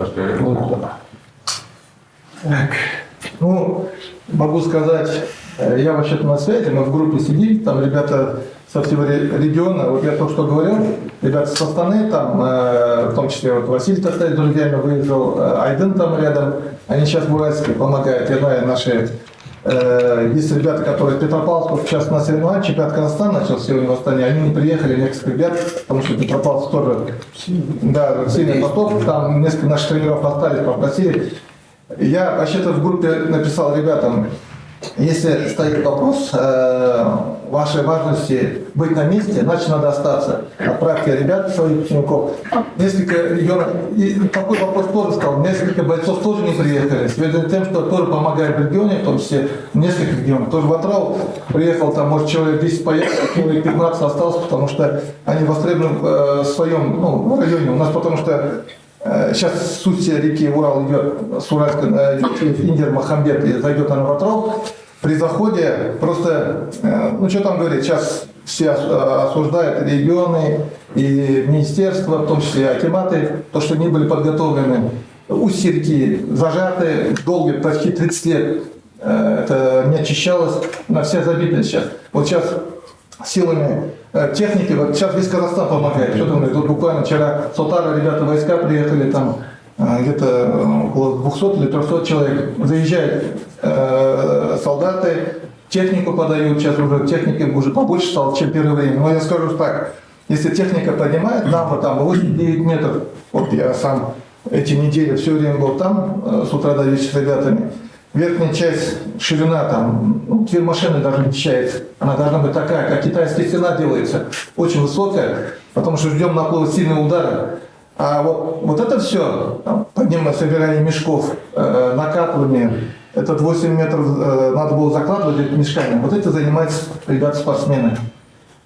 Так, ну, могу сказать, я вообще-то на связи, мы в группе сидим, там ребята со всего региона, вот я только что говорил, ребята со Астаны, там, в том числе вот Василий Татарин с друзьями выехал, Айдын там рядом, они сейчас в Уральске помогают, я знаю, наши, есть ребята, которые в Петропавловске, сейчас на соревновании, чемпионат Казахстана начался сегодня в Астане, они не приехали, несколько ребят, потому что Петропавловск тоже, да, сильный поток, там несколько наших тренеров остались, попросили. Я вообще-то в группе написал ребятам, если стоит вопрос вашей важности быть на месте, значит надо остаться. Отправьте ребят, своих учеников. Несколько регионов, и такой вопрос тоже стал, несколько бойцов тоже не приехали, связано с тем, что тоже помогают в регионе, в том числе в нескольких регионах. Тоже в Атрау приехал, там может человек 10 поехал, человек 15 остался, потому что они востребованы в своем районе. У нас потому что сейчас с устья реки Урал идет, с Уральска идет Индир Махамбет и зайдет она в Атрау. При заходе просто, что там говорить, сейчас все осуждают регионы и министерства, в том числе акиматы, то, что не были подготовлены. Устья реки зажаты, долго, почти 30 лет это не очищалось, на все забиты сейчас. Вот сейчас силами техники, вот сейчас весь Казахстан помогает. Что думаете, тут буквально вчера с Отара ребята войска приехали, там где-то около 200 или 300 человек. Заезжают солдаты, технику подают, сейчас уже техники уже побольше стало, чем в первое время. Но я скажу так, если техника поднимает дамбу там 8-9 метров, вот я сам эти недели все время был там, с утра до вечера с ребятами, верхняя часть, ширина там, ну, дверь машины даже не вмещается. Она должна быть такая, как китайская стена делается, очень высокая, потому что ждем наплыва сильного удара. А вот это все, поднимание, собирание мешков, накатывание, этот 8 метров надо было закладывать этими мешками. Вот это занимаются ребята-спортсмены.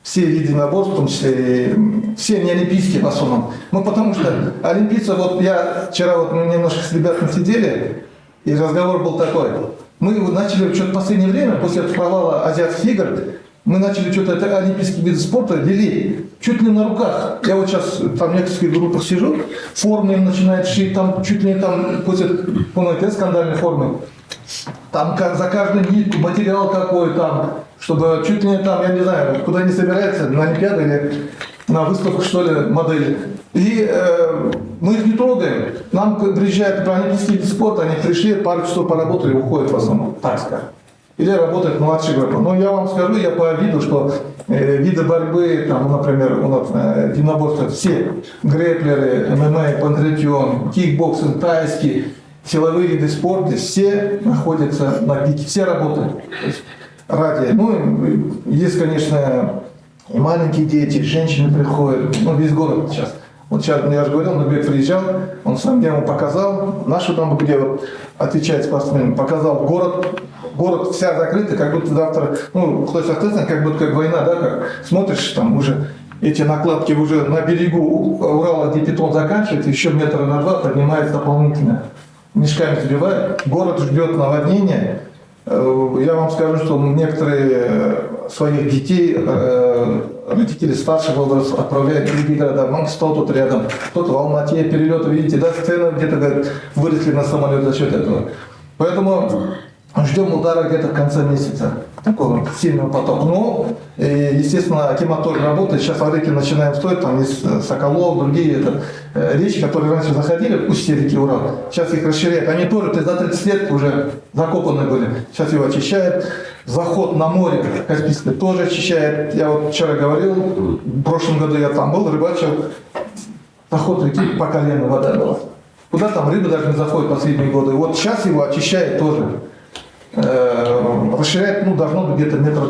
Все виды единоборств, в том числе и все не олимпийские в основном. Ну, потому что олимпийцы, вот я вчера вот мы немножко с ребятами сидели, и разговор был такой. Мы начали что-то в последнее время, после провала азиатских игр, мы начали что-то, это олимпийские виды спорта вели чуть ли на руках. Я вот сейчас там в нескольких группах сижу, формы им начинают шить, там чуть ли там, после, помните, скандальной формы, там за каждую нитку материал какой там, чтобы чуть ли не там, я не знаю, куда они собираются, на Олимпиаду или на выставку, что ли, модели. И мы их не трогаем. Нам приезжают олимпийские виды спорта, они пришли, пару часов поработали, уходят в основном, так скажем. Или работает младшая группа. Но я вам скажу, я по виду, что виды борьбы, там, например, у нас единоборства, все грэплеры, ММА, панкратион, кикбоксинг, тайский, силовые виды спорта, все находятся на пике, все работают. Ради. Ну, есть, конечно, и маленькие дети, женщины приходят, ну, весь город сейчас. Вот сейчас, я же говорил, Нурбек приезжал, он сам, я ему показал, нашу там, где вот отвечает спортсмен, показал город вся закрыта, как будто завтра, ну, соответственно, как будто как война, да, как смотришь, там уже эти накладки уже на берегу Урала, где бетон заканчивается, еще метра на 2 поднимается дополнительно, мешками забивают, город ждет наводнения. Я вам скажу, что некоторые своих детей, родители старшего возраста отправляют в другие города. Мангистау тут рядом, кто-то в Алмате, перелеты, видите, да, цены где-то выросли на самолет за счет этого. Поэтому ждем удара где-то в конце месяца, такого сильного потока. Но, естественно, Акимат тоже работает. Сейчас в реке начинаем строить, там есть Соколов, другие речки, которые раньше заходили, устье реки Урал. Сейчас их расширяют. Они тоже за 30 лет уже закопаны были. Сейчас его очищают. Заход на море Каспийское тоже очищает. Я вот вчера говорил, в прошлом году я там был, рыбачил. Заход реки по колено вода была. Куда там рыбы даже не заходят последние годы. И вот сейчас его очищает тоже. Расширять, ну, должно быть где-то 2 метра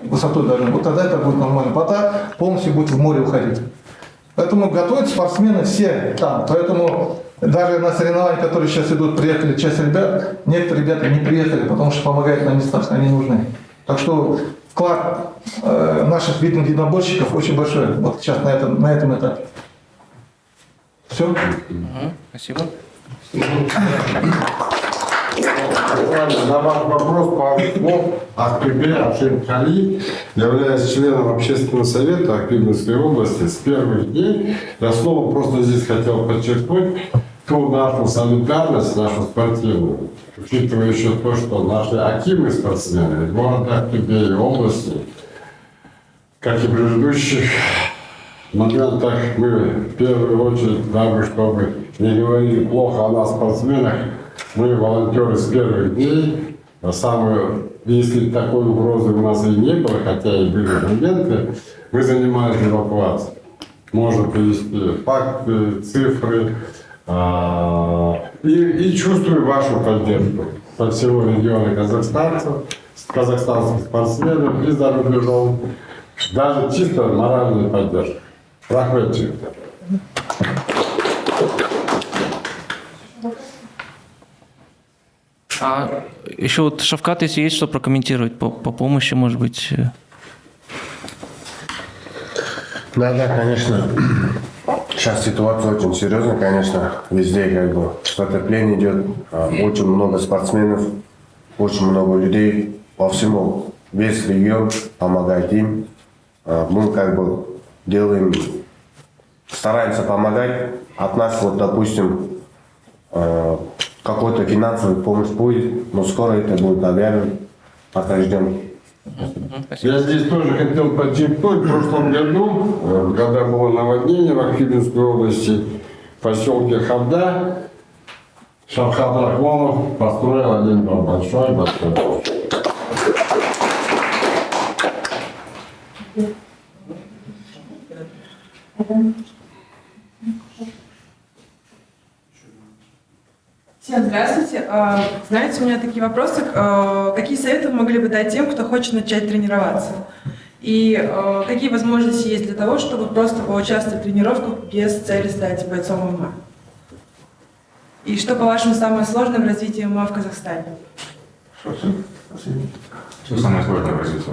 высотой должно. Вот тогда это будет нормально. Вода полностью будет в море уходить. Поэтому готовят спортсмены все там. Поэтому даже на соревнования, которые сейчас идут, приехали часть ребят, некоторые ребята не приехали, потому что помогают на местах, они нужны. Так что вклад наших видных единоборщиков очень большой. Вот сейчас на этом этапе. Все? Спасибо. На ваш вопрос пару слов. Акбибе Ашим Кали, являясь членом общественного совета Актюбинской области, с первых дней, я снова просто здесь хотел подчеркнуть ту нашу солидарность, нашу спортивную, учитывая еще то, что наши акимы спортсмены города Актюбе и области, как и предыдущих моментах, мы в первую очередь, дабы чтобы не говорили плохо о нас спортсменах, мы волонтеры с первых дней, если такой угрозы у нас и не было, хотя и были моменты, мы занимались эвакуацией. Можно привести факты, цифры, и чувствую вашу поддержку со всего региона казахстанских спортсменов и за рубежом, даже чисто моральная поддержка. Проходите. А еще вот, Шавкат, если есть что прокомментировать по помощи, может быть? Да, конечно. Сейчас ситуация очень серьезная, конечно. Везде как бы потопление идет. Очень много спортсменов, очень много людей. По всему весь регион помогает им. Мы как бы делаем, стараемся помогать. От нас, вот, допустим, какой-то финансовый помощь будет, но скоро это будет объявлено. Пока ждем. Я здесь тоже хотел подчеркнуть, в прошлом году, когда было наводнение в Актюбинской области, поселке Хавда Шавхат Рахмонов построил один дом, большой. Всем здравствуйте. Знаете, у меня такие вопросы. Какие советы вы могли бы дать тем, кто хочет начать тренироваться? И какие возможности есть для того, чтобы просто поучаствовать в тренировках без цели стать бойцом ММА? И что, по-вашему, самое сложное в развитии ММА в Казахстане? Что самое сложное в развитии?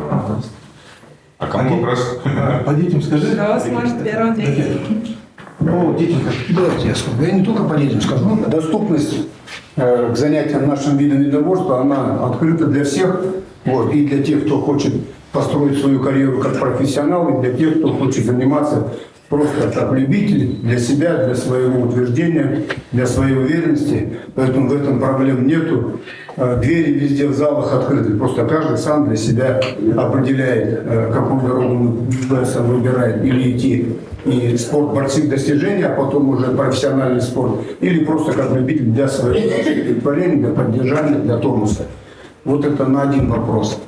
А кому вопрос? По детям скажи. Кто сможет первым ответить? Ну, детям, давайте я скажу. Я не только по детям скажу. Доступность к занятиям нашим видом единоборства, она открыта для всех. Вот, и для тех, кто хочет построить свою карьеру как профессионал, и для тех, кто хочет заниматься просто как любитель, для себя, для своего утверждения, для своей уверенности. Поэтому в этом проблем нету. Двери везде в залах открыты. Просто каждый сам для себя определяет, какую дорогу он выбирает. Или идти и спорт борцовых достижений, а потом уже профессиональный спорт. Или просто как любитель для своего удовлетворения, для поддержания, для тонуса. Вот это на один вопрос.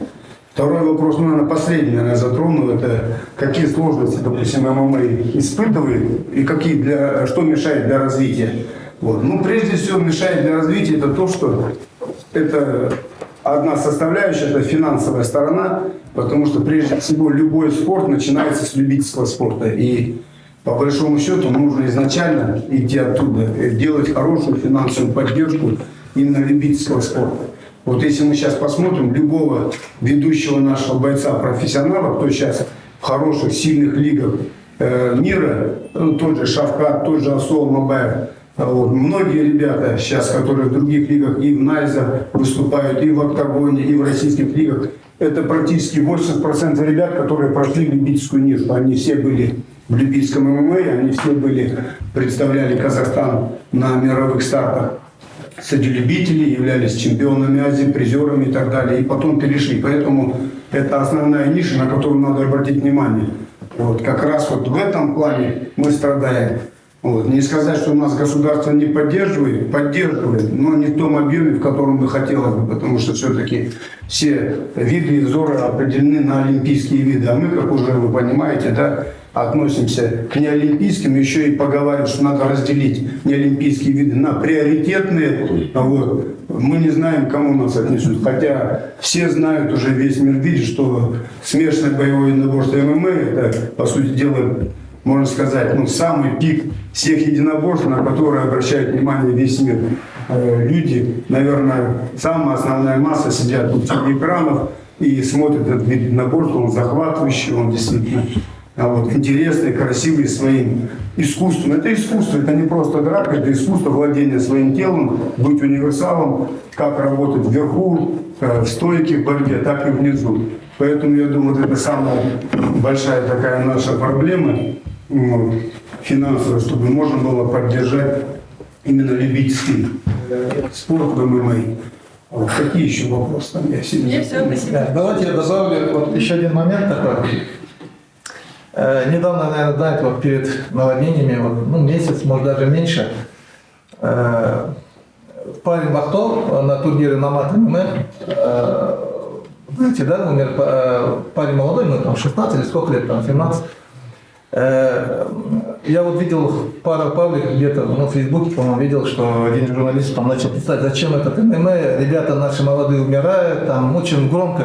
Второй вопрос, наверное, последний, наверное, затронул, это какие сложности, допустим, ММА испытывает и что мешает для развития. Вот. Ну, прежде всего, мешает для развития это то, что это одна составляющая, это финансовая сторона, потому что прежде всего любой спорт начинается с любительского спорта. И по большому счету нужно изначально идти оттуда, делать хорошую финансовую поддержку именно любительского спорта. Вот если мы сейчас посмотрим любого ведущего нашего бойца-профессионала, кто сейчас в хороших, сильных лигах мира, тот же Шавкат, тот же Асол Мабаев, вот, многие ребята сейчас, которые в других лигах и в Найза выступают, и в Октагоне, и в российских лигах, это практически 80% ребят, которые прошли любительскую нишу. Они все были в любительском ММА, они все представляли Казахстан на мировых стартах среди любителей, являлись чемпионами Азии, призерами и так далее, и потом перешли. Поэтому это основная ниша, на которую надо обратить внимание. Вот, как раз вот в этом плане мы страдаем. Вот. Не сказать, что у нас государство не поддерживает, но не в том объеме, в котором бы хотелось бы, потому что все-таки все виды и взоры определены на олимпийские виды. А мы, как уже вы понимаете, да, относимся к неолимпийским, еще и поговариваем, что надо разделить неолимпийские виды на приоритетные. Вот. Мы не знаем, к кому нас отнесут. Хотя все знают, уже весь мир видит, что смешанное боевое единоборство ММА, это, по сути дела, можно сказать, самый пик всех единоборств, на которые обращает внимание весь мир. Люди, наверное, самая основная масса сидят у телеэкранов и смотрят этот вид единоборства, он захватывающий, он действительно интересный, красивый своим искусством. Это искусство, это не просто драка, это искусство владения своим телом, быть универсалом, как работать вверху, в стойке, в борьбе, так и внизу. Поэтому я думаю, вот это самая большая такая наша проблема финансовая, чтобы можно было поддержать именно любительский спорт в ММА. Вот какие еще вопросы там? Мне все, спасибо. Давайте я добавлю вот еще один момент такой. Недавно, наверное, знаете, вот перед наводнениями, месяц, может даже меньше, парень Бахтов на турнире Намат ММА, знаете, да, умер парень молодой, там 16 или сколько лет, там 17. Я вот видел пару паблик где-то в Фейсбуке, по-моему, видел, что один журналист там начал писать, зачем этот ММА, ребята наши молодые умирают, там очень громко.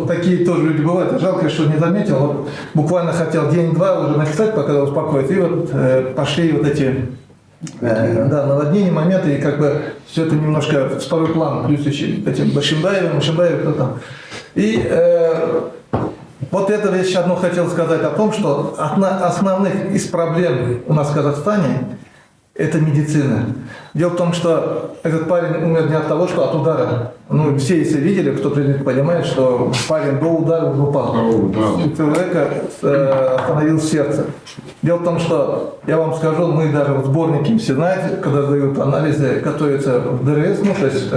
Такие тоже люди бывают. Жалко, что не заметил. Вот буквально хотел день-два уже написать, пока успокоить. И вот пошли вот эти наводнения, моменты, и как бы все это немножко в второй план. Плюс еще этим Башимбаевым, кто там. И вот это я еще одно хотел сказать о том, что одна основных из проблем у нас в Казахстане – это медицина. Дело в том, что этот парень умер не от того, что от удара. Все если видели, кто понимает, что парень до удара упал. У человека остановилось сердце. Дело в том, что, я вам скажу, мы даже в сборнике все знаете, когда дают анализы, готовятся в ДРС, то есть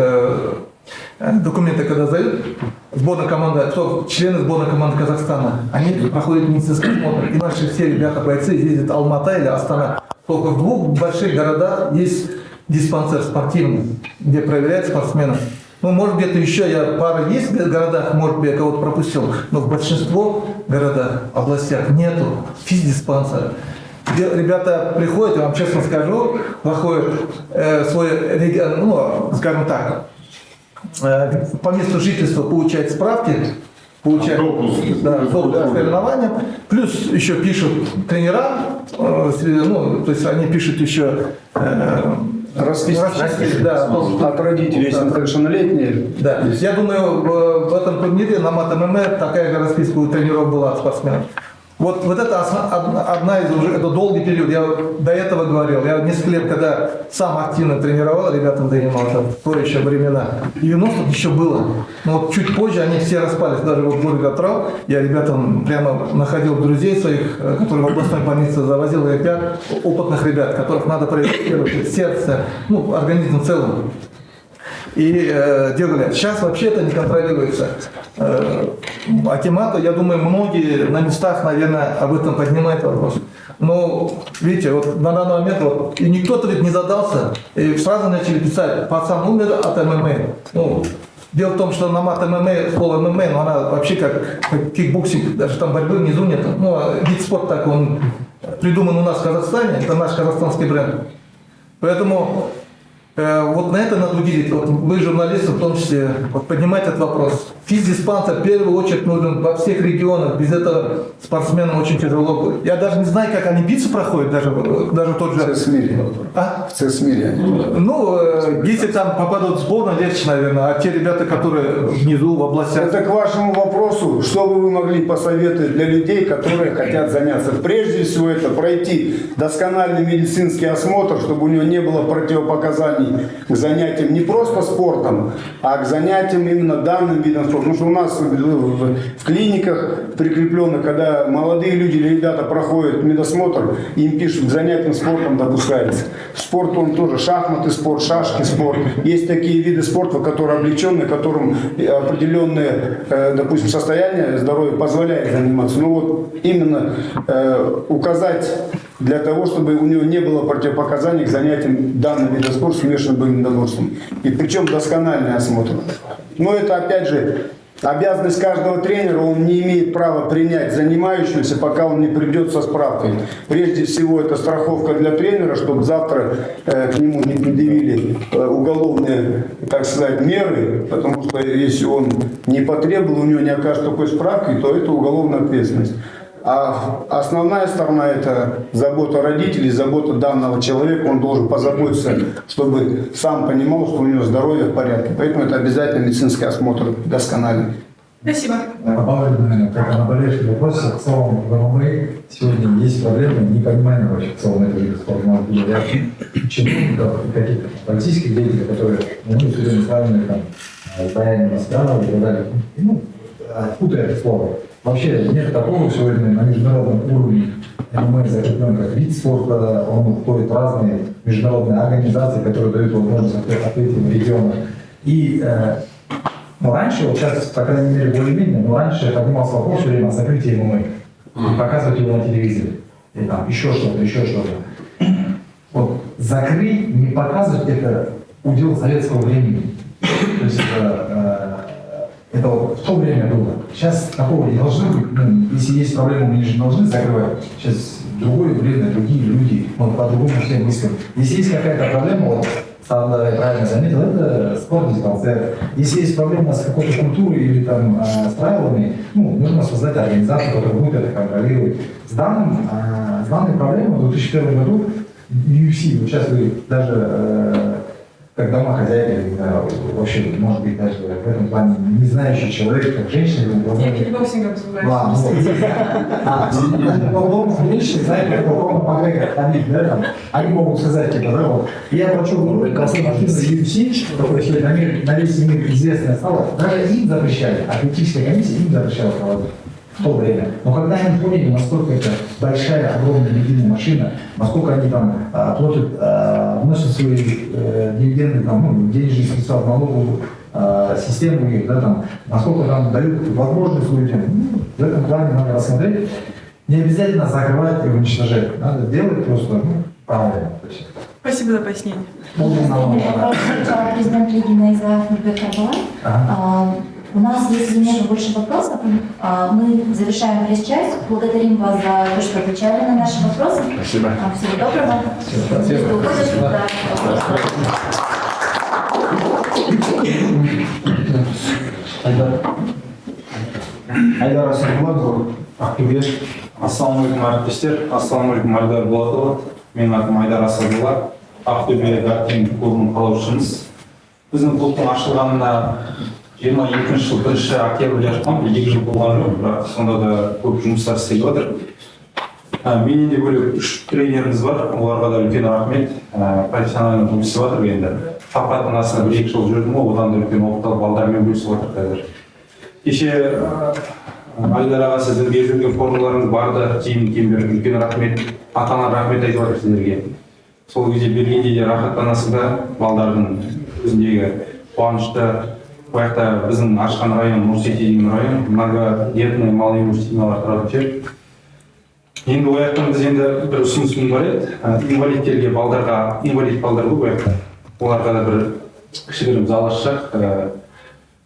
документы, когда сдают, сборная команда, члены сборной команды Казахстана, они проходят медицинский осмотр. И наши все ребята, бойцы, ездят в Алмата или Астана. только в 2 больших городах есть диспансер спортивный, где проверяют спортсменов. Ну, может, где-то еще пара есть в городах, может быть, я кого-то пропустил, но в большинство городах, областях нету физдиспансера. Где ребята приходят, я вам честно скажу, проходят свой регион, ну, скажем так, по месту жительства получают справки, получают допуск к соревнованиям, плюс еще пишут тренера, ну, то есть они пишут еще расписки, да, от родителей, если несовершеннолетние. Да. Я думаю, в этом турнире на МАТ-ММ такая же расписка у тренеров была от спортсменов. Вот это одна из уже, это долгий период. Я до этого говорил, я несколько лет, когда сам активно тренировал, ребятам занимался, в то еще времена. 90-х еще было. Но вот чуть позже они все распались. Даже вот в городе Атрау я ребятам прямо находил друзей своих, которые в областной больнице завозил ребят, опытных ребят, которых надо проверить сердце, ну, организм в целом. И делали. Сейчас вообще это не контролируется. Акимату, я думаю, многие на местах, наверное, об этом поднимают вопрос. Но, видите, вот на данный момент вот, и никто-то ведь не задался, и сразу начали писать, пацан умер от ММА. Ну, дело в том, что на мат ММА, слово ММА, но она вообще как кикбоксинг, даже там борьбы внизу нет. Ну, вид спорта так, он придуман у нас в Казахстане, это наш казахстанский бренд. Поэтому вот на это надо уделить. Вот вы, журналисты, в том числе, вот поднимайте этот вопрос. Физдиспансер в первую очередь нужен во всех регионах. Без этого спортсменам очень тяжело будет. Я даже не знаю, как они биться проходят, даже тот же... В ЦСМИРе. А? В ЦСМИРе. Ну, если там попадут в сборную, легче, наверное. А те ребята, которые внизу, в областях... Это к вашему вопросу, что бы вы могли посоветовать для людей, которые хотят заняться. Прежде всего, это пройти доскональный медицинский осмотр, чтобы у него не было противопоказаний к занятиям не просто спортом, а к занятиям именно данным видом спорта. Потому что у нас в клиниках прикреплено, когда молодые люди или ребята проходят медосмотр, им пишут, к занятиям спортом допускается. Спорт, он тоже шахматы спорт, шашки спорт. Есть такие виды спорта, которые облечены, которым определенное, допустим, состояние здоровья позволяет заниматься. Ну вот именно указать для того, чтобы у него не было противопоказаний к занятиям данного вида спорта смешанным боевым единоборством. И причем доскональный осмотр. Но это, опять же, обязанность каждого тренера, он не имеет права принять занимающегося, пока он не придет со справкой. Прежде всего, это страховка для тренера, чтобы завтра к нему не предъявили уголовные, так сказать, меры, потому что если он не потребовал, у него не окажется такой справки, то это уголовная ответственность. А основная сторона – это забота родителей, забота данного человека. Он должен позаботиться, чтобы сам понимал, что у него здоровье в порядке. Поэтому это обязательно медицинский осмотр доскональный. Спасибо. Добавлю, наверное, как наболевший вопрос, в целом в ММА сегодня есть проблема непонимания вообще в целом этого вида спорта. Может быть, ряд чиновников и каких-то политических деятелей, которые, ну, все время сравнивают там с баянами стран и так далее. Ну, откуда это слово? Вообще нет такого сегодня на международном уровне ММА закреплен как вид спорта, он входит в разные международные организации, которые дают возможность открыть в регионах. И раньше, вот сейчас, по крайней мере, более-менее, но раньше поднимался вопрос все время о закрытии ММА. И показывать его на телевизоре. И там еще что-то, еще что-то. Вот закрыть, не показывать, это удел советского времени. То есть это вот в то время было. Сейчас такого не должно быть. Ну, если есть проблемы, мы же не должны закрывать. Сейчас другое время, другие люди, мы по-другому все мыслим. Если есть какая-то проблема, вот Сам правильно заметил, это спорт-диспансер. Если есть проблема с какой-то культурой или там, с правилами, ну, нужно создать организацию, которая будет это контролировать. С данной проблемой в 2001 году UFC, вот сейчас вы даже как домохозяйка, вообще, может быть, даже в этом плане не знающий человек, как женщина, я кикбоксингом занимаюсь. Женщины знают, как Макгрегор, они могут сказать, типа, да, вот, я плачу в рубль, какой машина UFC, на весь мир известная стала, даже им запрещали, атлетическая комиссия им запрещала проводить в то время. Но когда они поняли, насколько это большая, огромная медийная машина, насколько они там платят, вносят свои дивиденды, там, денежные средства в налоговую систему их, да, там, насколько там дают возможность людям, в этом плане надо рассмотреть. Не обязательно закрывать и уничтожать, надо делать просто Правильно. То есть, Спасибо за пояснение. Президент Лиги Наизаев Нурбек Карбалай. У нас, если нет больше вопросов, мы завершаем пресс-часть. Благодарим вас за то, что отвечали на наши вопросы. Спасибо. Всего доброго. Айдар Асанболатұлы, Ақтөбе. Ассалаумағалейкум әріптестер, ассалаумағалейкум Айдар Болатұлы. Менің атым Айдар Асанболат, Ақтөбе Дартим клубының қалаушымыз. Біздің клубтың ашылғанына 22 жыл 1 октябрьде ашқан, 2 жыл болған жоқ, бірақ сонда да көп жұмыстар істеліп жатыр. Менен де бөлек 3 тренеріміз бар, оларға да үлкен рахмет. Профессионально жұмыс істеп жатыр енді. Фапаттың астында 1-2 жыл жүрдім ғой, одан да үлкен опыт алып балдармен бөлісіп жатыр қазір. Кеше Айдар аға сіздің беріп жүрген формуларыңыз барды, кейін үлкен рахмет, ата-ана рахмет айтып жатыр сіздерге. Сол кезде бергенде де рахаттанасыздар, балдардың өзіндегі қуанышты. Бұяқта біздің ашқан район, Нұрсети деген район, многодетный малый университетиналар тұратын жер. Енді ояқтан біз енді бір ұсынысым бар еді, инвалидтерге балдарға, инвалид балдар ғой ояқта, оларға да бір кішігірім зал ашсақ.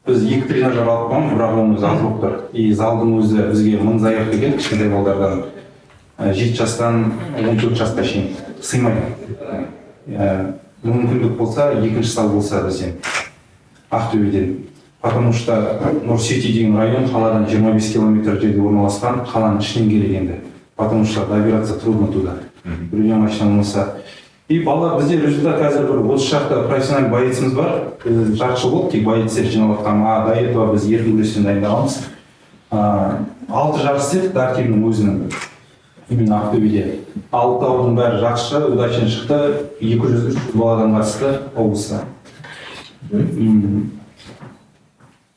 Біз 2 тренажер алып қоймыз, бірақ оның өзі аз болып тұр. И залдың өзі бізге мыңзаяқ екен, кішкентай балдардан 7 жастан 14 жасқа шейін сыймайды. Мүмкіндік болса, 2-ші зал болса бізден, Ақтөбеден. Потому что Нұрсети деген район қаладан 25 километр жерде орналасқан, қаланың ішінен керек енді. Потому что добираться трудно туда. Біреуден машина болмаса. И бала бізде результат қазір бір 30 шақты профессиональный боеціміз бар. Жарты жыл болды, тек боецтер жиналып жатқан. До этого біз еркін күрестен дайындағанбыз. 6 жарыс істедік Дартимнің өзінің, именно Ақтөбеде. 6-тауының бәрі жақсы, удачен шықты, 200-300 баладан қатысты облыста.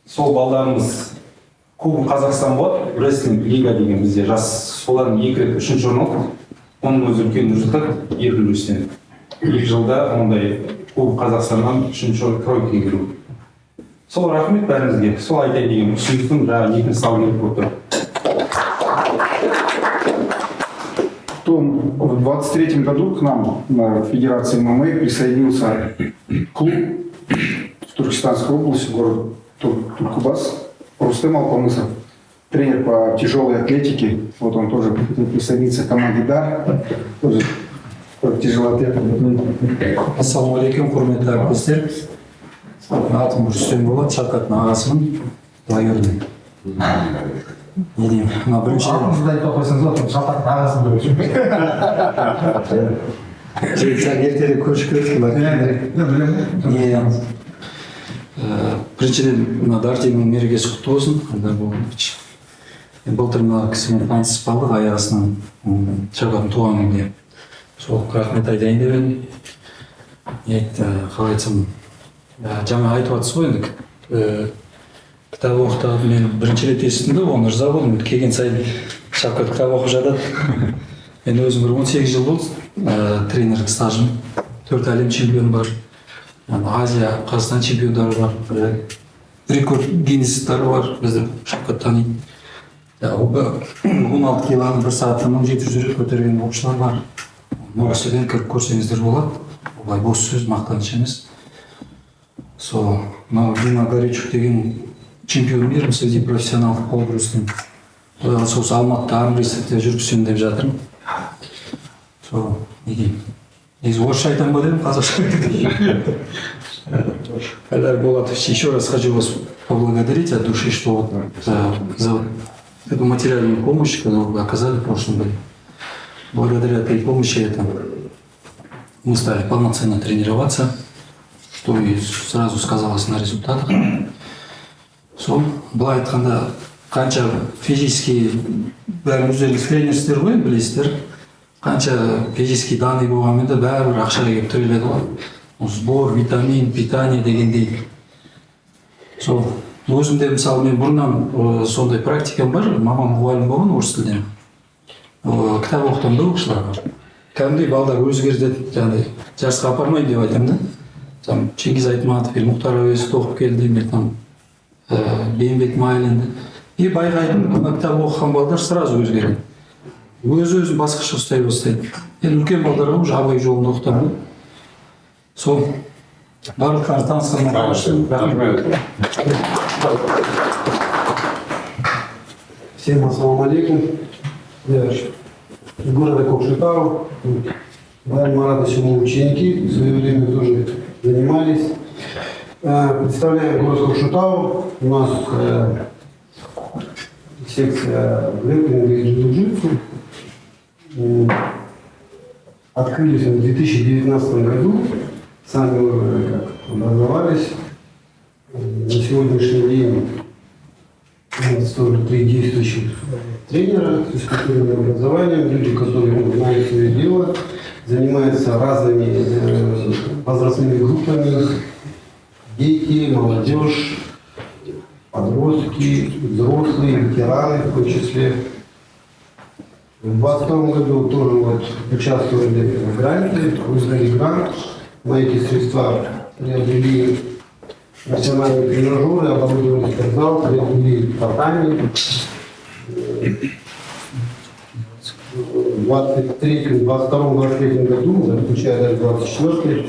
Сол балдарымыз Кубок Қазақстан болады, рестлинг лига деген бізде жас, солардың 2 рет 3-ші орын алды. Оның өзі үлкен результат, еркін күрестен. 2 жылда ондай Кубок Қазақстаннан 3-ші тройкаға кіру. Сол рахмет бәрімізге, сол айтайын деген ұсыныстың жаңағы 2-ші зал керек болып тұр. В 23 году к нам на Федерации ММА присоединился клуб в Туркестанской области, город Туркубас, Рустем Алпамысов, тренер по тяжелой атлетике. Вот он тоже хотел присоединиться к команде «Дар», тоже тяжелоатлет. Ассалаумағалейкум, құрметті әріптестер. Атым Рустем болады, Шавкаттың ағасымын, лагерный. Не деймін, бірінші... Артыңызда айтып қойсаңыз болады, Шавкаттың ағасын біліп жүрмін. Ертерек көшіп кетті. Біріншіден, Дартимнің мерекесі құтты болсын, Айдар Болатович. Былтыр мына кісімен танысып қалдық, аяғысынан Шавкаттың туған күнінде. Сол рахмет айтайын деп едім. Қалай айтсам, жаңа айтып жатсыз ғой енді, кітап оқытады, мен бірінші рет естідім, оны ырза болдым, келген сайын Шавкат кітап оқып жатады. Мен өзім 18 жыл болды, тренерлік стажым, 4 әлем чемпионы бар, Азия, Қазақстан чемпиондары бар, рекорд гиннестары бар, бізді Шавкат таниды. 16 килоны 1 сағатта 1700 көтерген оқушылар бар. Ол кісіден кіріп көрсеңіздер болады, олай бос сөз, мақтаныш емес. Сол, Дима Горячук деген чемпион мира среди профессионалдық қол күрестен. Құдай қаласа осы Алматыда армрестликте жүргізсем деп жатырмын. Сол, не деймін. Негізі орысша айтамын ба дедім, қазақша. Айдар Болатович, еще раз хочу вас поблагодарить от души, что за эту материальную помощь, которую вы оказали в прошлом году. Благодаря этой помощи мы стали полноценно тренироваться, что и сразу сказалось на результатах. Сол, былай айтқанда, қанша физически бәрін өздеріңіз тренерсіздер ғой, білесіздер. Қанша физически данный болғанмен де бәрібір ақшаға келіп тіреледі ғой. Сбор, витамин, питание дегендей. Сол, өзімде мысалы мен бұрыннан сондай практикам бар, мамам мұғалім болған орыс тілден. Кітап оқытамын да оқушыларға. Кәдімгідей балдар өзгерді, жаңағыдай жарысқа апармайын деп айтамын да. Чеңгиз Айтматов, Мұхтар Әуезов оқып келді, мен Бейімбет Майлин. И байғайдың кітап оқыған балдар сразу өзгереді. өзі басқаша ұстай бастайды. Енді үлкен балдарға уже абай жолында оқытамын. Сол барлықтарыңыз танысқанына қуаныштымын. Рахмет. Всем ассаламу алейкум. Я из города Кокшетау. Даем рады, что мы ученики, в свое время тоже занимались. Представляем город Кокшетау. У нас секция грэпплинга и джиу-джитсу. Открылись в 2019 году. Сами как образовались. На сегодняшний день у нас тоже 3 действующих тренера с физкультурным образованием, люди, которые знают свое дело, занимаются разными возрастными группами, дети, молодежь, подростки, взрослые, ветераны в том числе. В 2022 году тоже вот участвовали в гранте, выиграли грант. На эти средства приобрели национальные тренажеры, оборудовали спортзал, приобрели татами. В 23-23 году, включая даже 24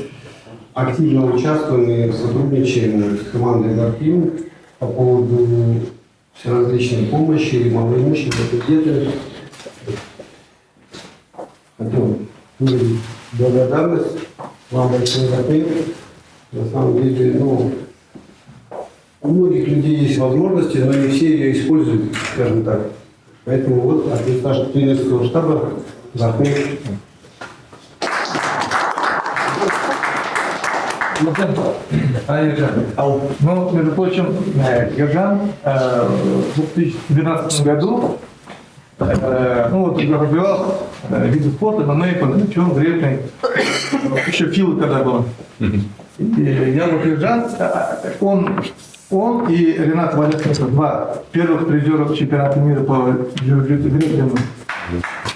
активно участвуем и сотрудничаем с командой «Дартим» по поводу всеразличной помощи малоимущим, детям. Хотел выразить благодарность вам большое за это. На самом деле, у многих людей есть возможности, но не все ее используют, скажем так. Поэтому вот от лица тренерского штаба Захмет. Ну, между прочим, Ержан в 2012 году развивал виды спорта, но причем гребный. Еще Фила когда был. И я вот Ержан, он и Ренат Валерьевич, 2 первых призеров чемпионата мира по джиу-джитсу греблингу.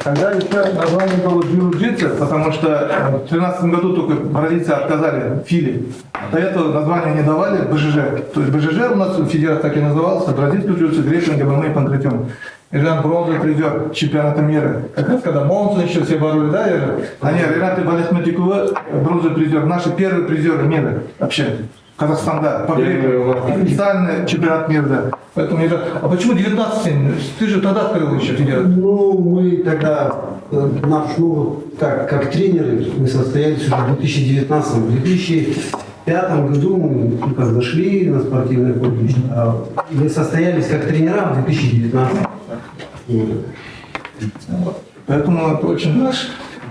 Тогда еще название было джиу-джитсу, потому что в 2013 году только бразильцы отказали Филе. До этого название не давали БЖЖ. То есть БЖЖ у нас федерация так и назывался, бразильский джиу-джитсу, греблинг, ММА и панкратион. Ержан бронзовый призер чемпионата мира. Как раз когда Монсон еще все боролись, да, Ержан? А нет, Ренат Валерьевич бронзовый призер, наши первые призеры мира вообще. Казахстан, да, по официальный чемпионат мира, да. Поэтому, а почему 19? Ты же тогда открыл еще федерацию. Ну, мы тогда, как тренеры, мы состоялись уже в 2019. В 2005 году мы только зашли на спортивное поприще, а мы состоялись как тренера в 2019. Поэтому это очень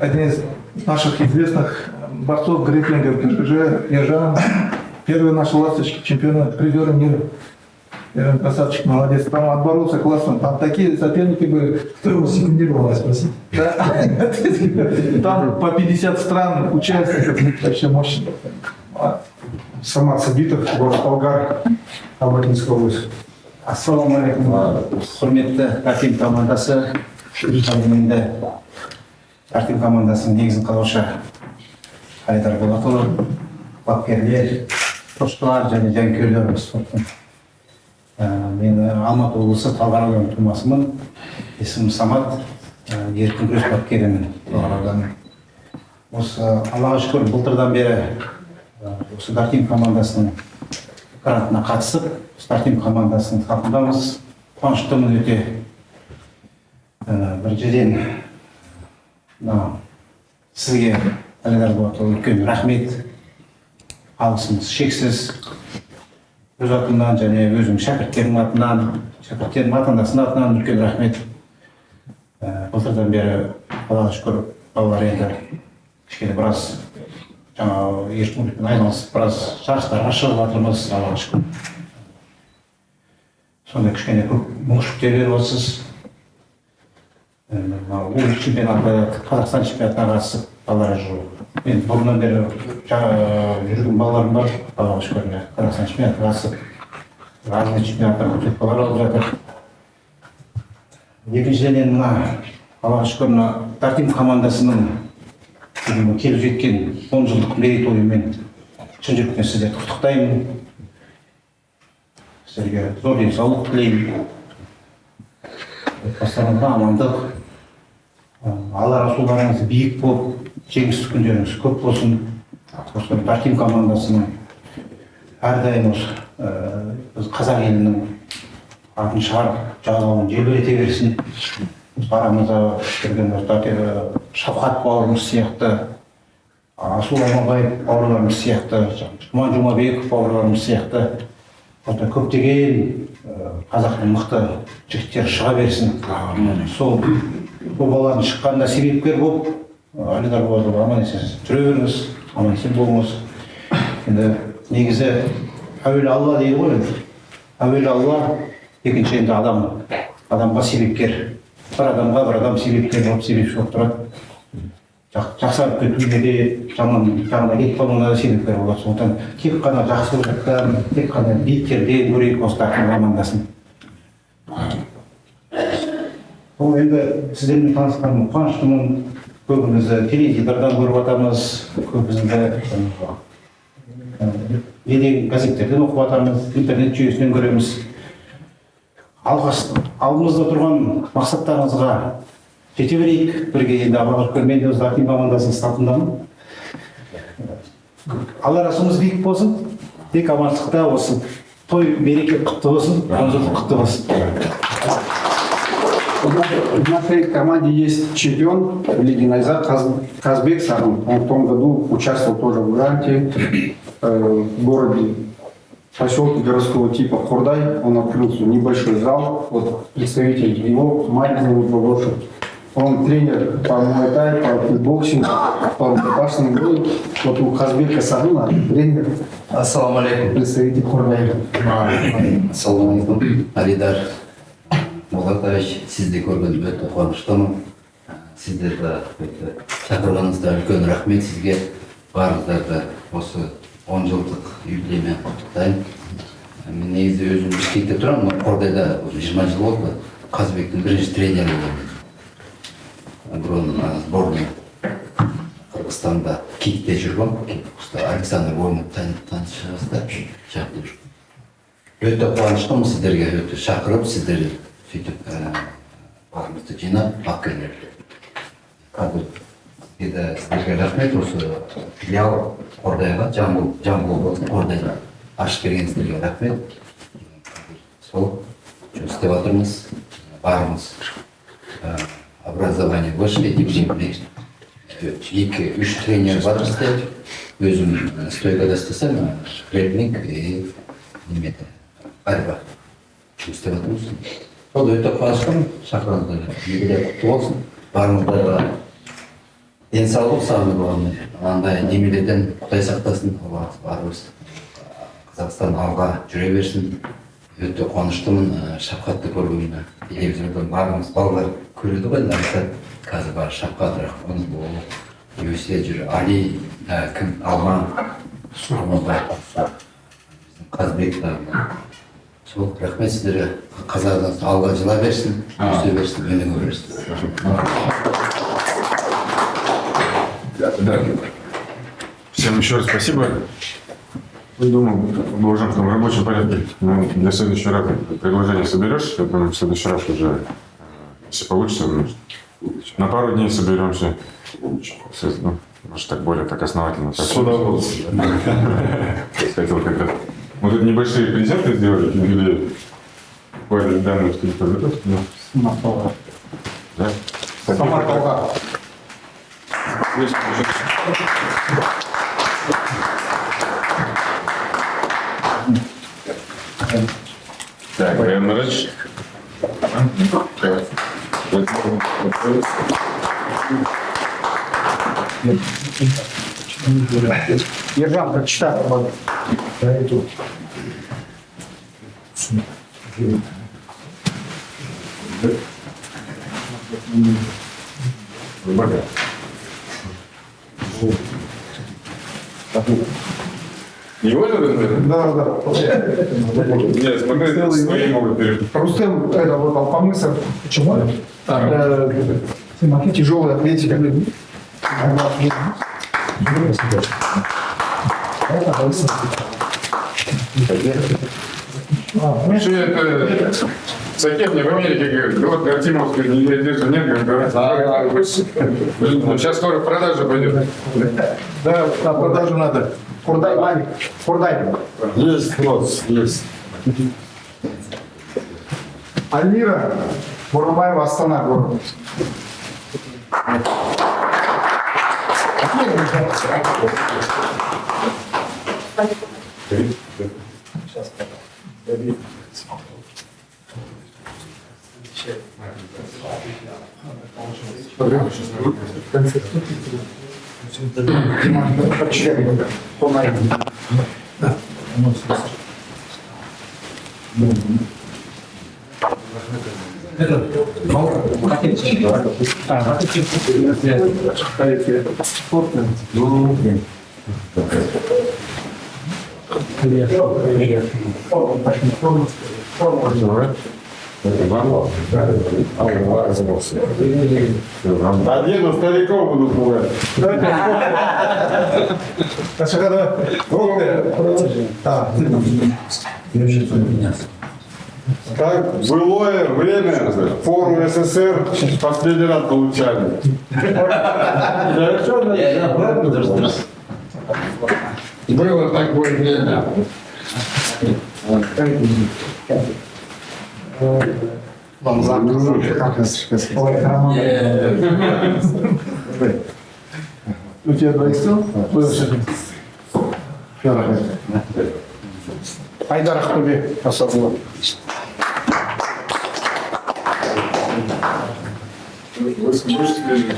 один из наших известных борцов грэпплинга, БЖЖ, Ержан. Первые наши ласточки, чемпионы, призеры мира. Красавчик, молодец. Там отборолся классно. Там такие соперники были. Кто его секундировал, спросить? Там по 50 стран участников. Вообще мощно. Самат Сабитов, город Болгар, Алматинская область. Ассаламу алейкум. Құрметті Дартим командасы, енді Дартим командасының негізін қалаушы Хайдар Болатұлы, бапкерлер, спортшылар және жанкүйерлер спорттың. Мен Алматы облысы Талғар ауданының тумасымын. Есімім Самат, еркін күрес бапкерімін Талғар ауданының. Осы Аллаға шүкір былтырдан бері осы Дартим командасының грантына қатысып, Дартим командасының сапындамыз. Қуаныштымын өте. Біріншіден сізге Хайдар Болатұлы үлкен рахмет. Алғысымыз шексіз. Өз атымнан және өзім шәкірттерім атынан, шәкірттерім ата-анасының атынан үлкен рахмет. Былтырдан бері Аллаға шүкір балалар енді кішкене біраз еркіндікпен айналысып, біраз жарыстарға шығып жатырмыз, Аллаға шүкір. Сонда кішкене көп мүмкіншіліктер беріп отырсыз. Ол чемпионаты, Қазақстан чемпионатына қатысып, балалар жүру. Мен бұрыннан бері жүрген балаларым бар, Аллаға шүкір, Қазақстан чемпионатына қатысып, разный чемпионаттарға көтертпалар алып жатыр. Екіншіден мына Аллаға шүкір, Дартим командасының келіп жеткен 10 жылдық мерейтойымен шын жүректен сіздерді құттықтаймын. Сіздерге зор денсаулық тілеймін. Отбасыларыңызға амандық, алла расулдарыңыз биік болып, жеңіс күндеріңіз көп болсын. Осы Дартим командасының әрдайым осы біз қазақ елінің атын шығарып, жазуын желбірете берсін. Арамызда жүрген Шавхат бауырымыз сияқты, Асул Алмабаев бауырларымыз сияқты, Жұман Жұмабеков бауырларымыз сияқты көптеген қазақтың мықты жігіттер шыға берсін. Сол баланың шыққанына себепкер болып, Алидар Буазов аман-есен жүре беріңіз, аман-есен болыңыз. Енді негізі әуелі Алла дейді ғой енді. Әуелі Алла, екінші енді адамға себепкер. Бір адам себепкер болып, себепші болып тұрады. Жақсарып кетуіне де, жаман жағына кетіп қалуына да себепкер болады. Сондықтан тек қана жақсылықтан, тек қана биіктерден көрейік осы Дартим командасын. Ол енді сіздермен танысқаным қуаныштымын. Көбімізді теледидардан көріп жатамыз, көбімізді газеттерден оқып жатамыз, интернет жүйесінен көреміз. Алдымызда тұрған мақсаттарыңызға жете берейік. Бірге енді Абағыр мен де осы Дартим командасының сапындамын. Алла расымыз биік болсын, тек амандықта болсын. Той мереке құтты болсын, жолдық құтты болсын. В нашей команде есть чемпион Лиги Найза Казбек Сарым. Он в том году участвовал тоже в гранте в городе, поселке городского типа Хурдай. Он открыл небольшой зал. Вот представитель его, мать зовут Богоша. Он тренер по муай-тай, по кикбоксингу, по рукопашному бою. Вот у Казбека Сарыма тренер. Ассаламу алейкум. Представитель Хурдай. Ассаламу алейкум. Алидар Болатович, сізді көрген өте қуаныштымын. Сіздерді шақырғаныңызда үлкен рахмет сізге. Барыңыздарды осы 10 жылдық юбилеймен құттықтаймын. Мен негізі өзім Бішкекте тұрамын, Қордайда 20 жыл болды. Қазбектің бірінші тренері болдым. Сборный Қырғызстанда кикте жүргім. Александр Воинов танысыңыздар. Өте қуаныштымын сіздерге, өте шақырып, сіздерді сөйтіп барымызды жинап, ақкелер. Қазір сіздерге рахмет, осы филиал Қордайға, Жамбыл Қордайға ашып бергенсіздерге рахмет. Сол жұмыс істеп жатырмыз, барымыз образование высшее, дипжимпли. 2-3 тренер бар істеп, өзім стойкада істесем, грэпплинг и борьба. Жұмыс істеп жатырмыз. Ол өте қуаныштымын, шақырғандарыңызға юбилей құтты болсын. Барыңыздарға денсаулық сағынып болғанмен, андай немелерден Құдай сақтасын, барымыз Қазақстан алға жүре берсін. Өте қуаныштымын, Шавхатты көргенімді. Телевизордан барымыз балалар көреді ғой, қазір бар Шавхат Рахманов болып, UFC жүр, Али, кім, Алман, Қазбек сол рахмет сіздерге. Қазақтан алға жыла берсін, өсе берсін, өнеге берсін. Всем еще раз спасибо. Думаю, должен в том рабочем порядке. Ну, для следующего раза предложение соберешь, я думаю, в следующий раз уже, если получится, на пару дней соберемся. Ну, может, так более так основательно. С удовольствием. Хотел как раз. Мы тут небольшие презенты сделали, или буквально данную студию подготовки. Да? Самаркалга. Так, Иван Ильич. Ержан, прочитай. Его же размер? Да. Нет, смотри, свои могут перейти. Рустем, это вот Алпамысов. Почему? Тяжелая атлетика. Все это Такие мне в Америке говорят, да вот Гартимовская здесь же нет, говорят, ну, сейчас скоро в продажу пойдет. Да, на продажу надо. Курдай, Ваня, Курдай. Есть, вот, есть. Альмира Бурабаева, Астана, город. Один стариков буду пугать. Как в былое время форму СССР последний раз получали. Было такое время. Вам завтра. У тебя двоих Айдар Ахтубе, особенно. Вы слушаете?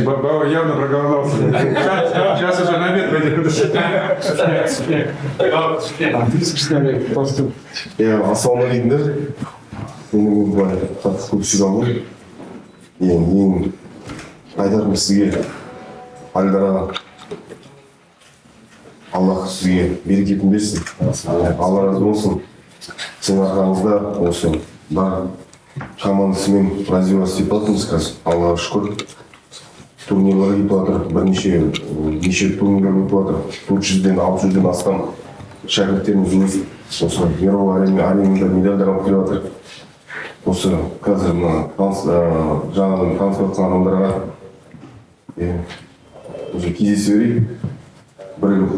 Баба явно проголодался. Сейчас уже на обед пойдет. Ассалаумағалейкумдер. Мен былай қатты көп сүйгенмін. Ең айтарым сізге Альдар Аллах сізге берекетін берсін. Алла разы болсын. Сіздің арқаңызда осы бар командасымен развиваться етіп жатырмыз қазір. Аллаға шүкір. Турнирлар кетіп жатыр. Неше турнирлар өтіп жатыр. 400-600-ден астам шәкірттеріміз өз осы мировой аренада медальдар алып келіп жатыр. Осы қазір жаңадан танысып жатқан адамдарға уже кездесе берейік. Бірігіп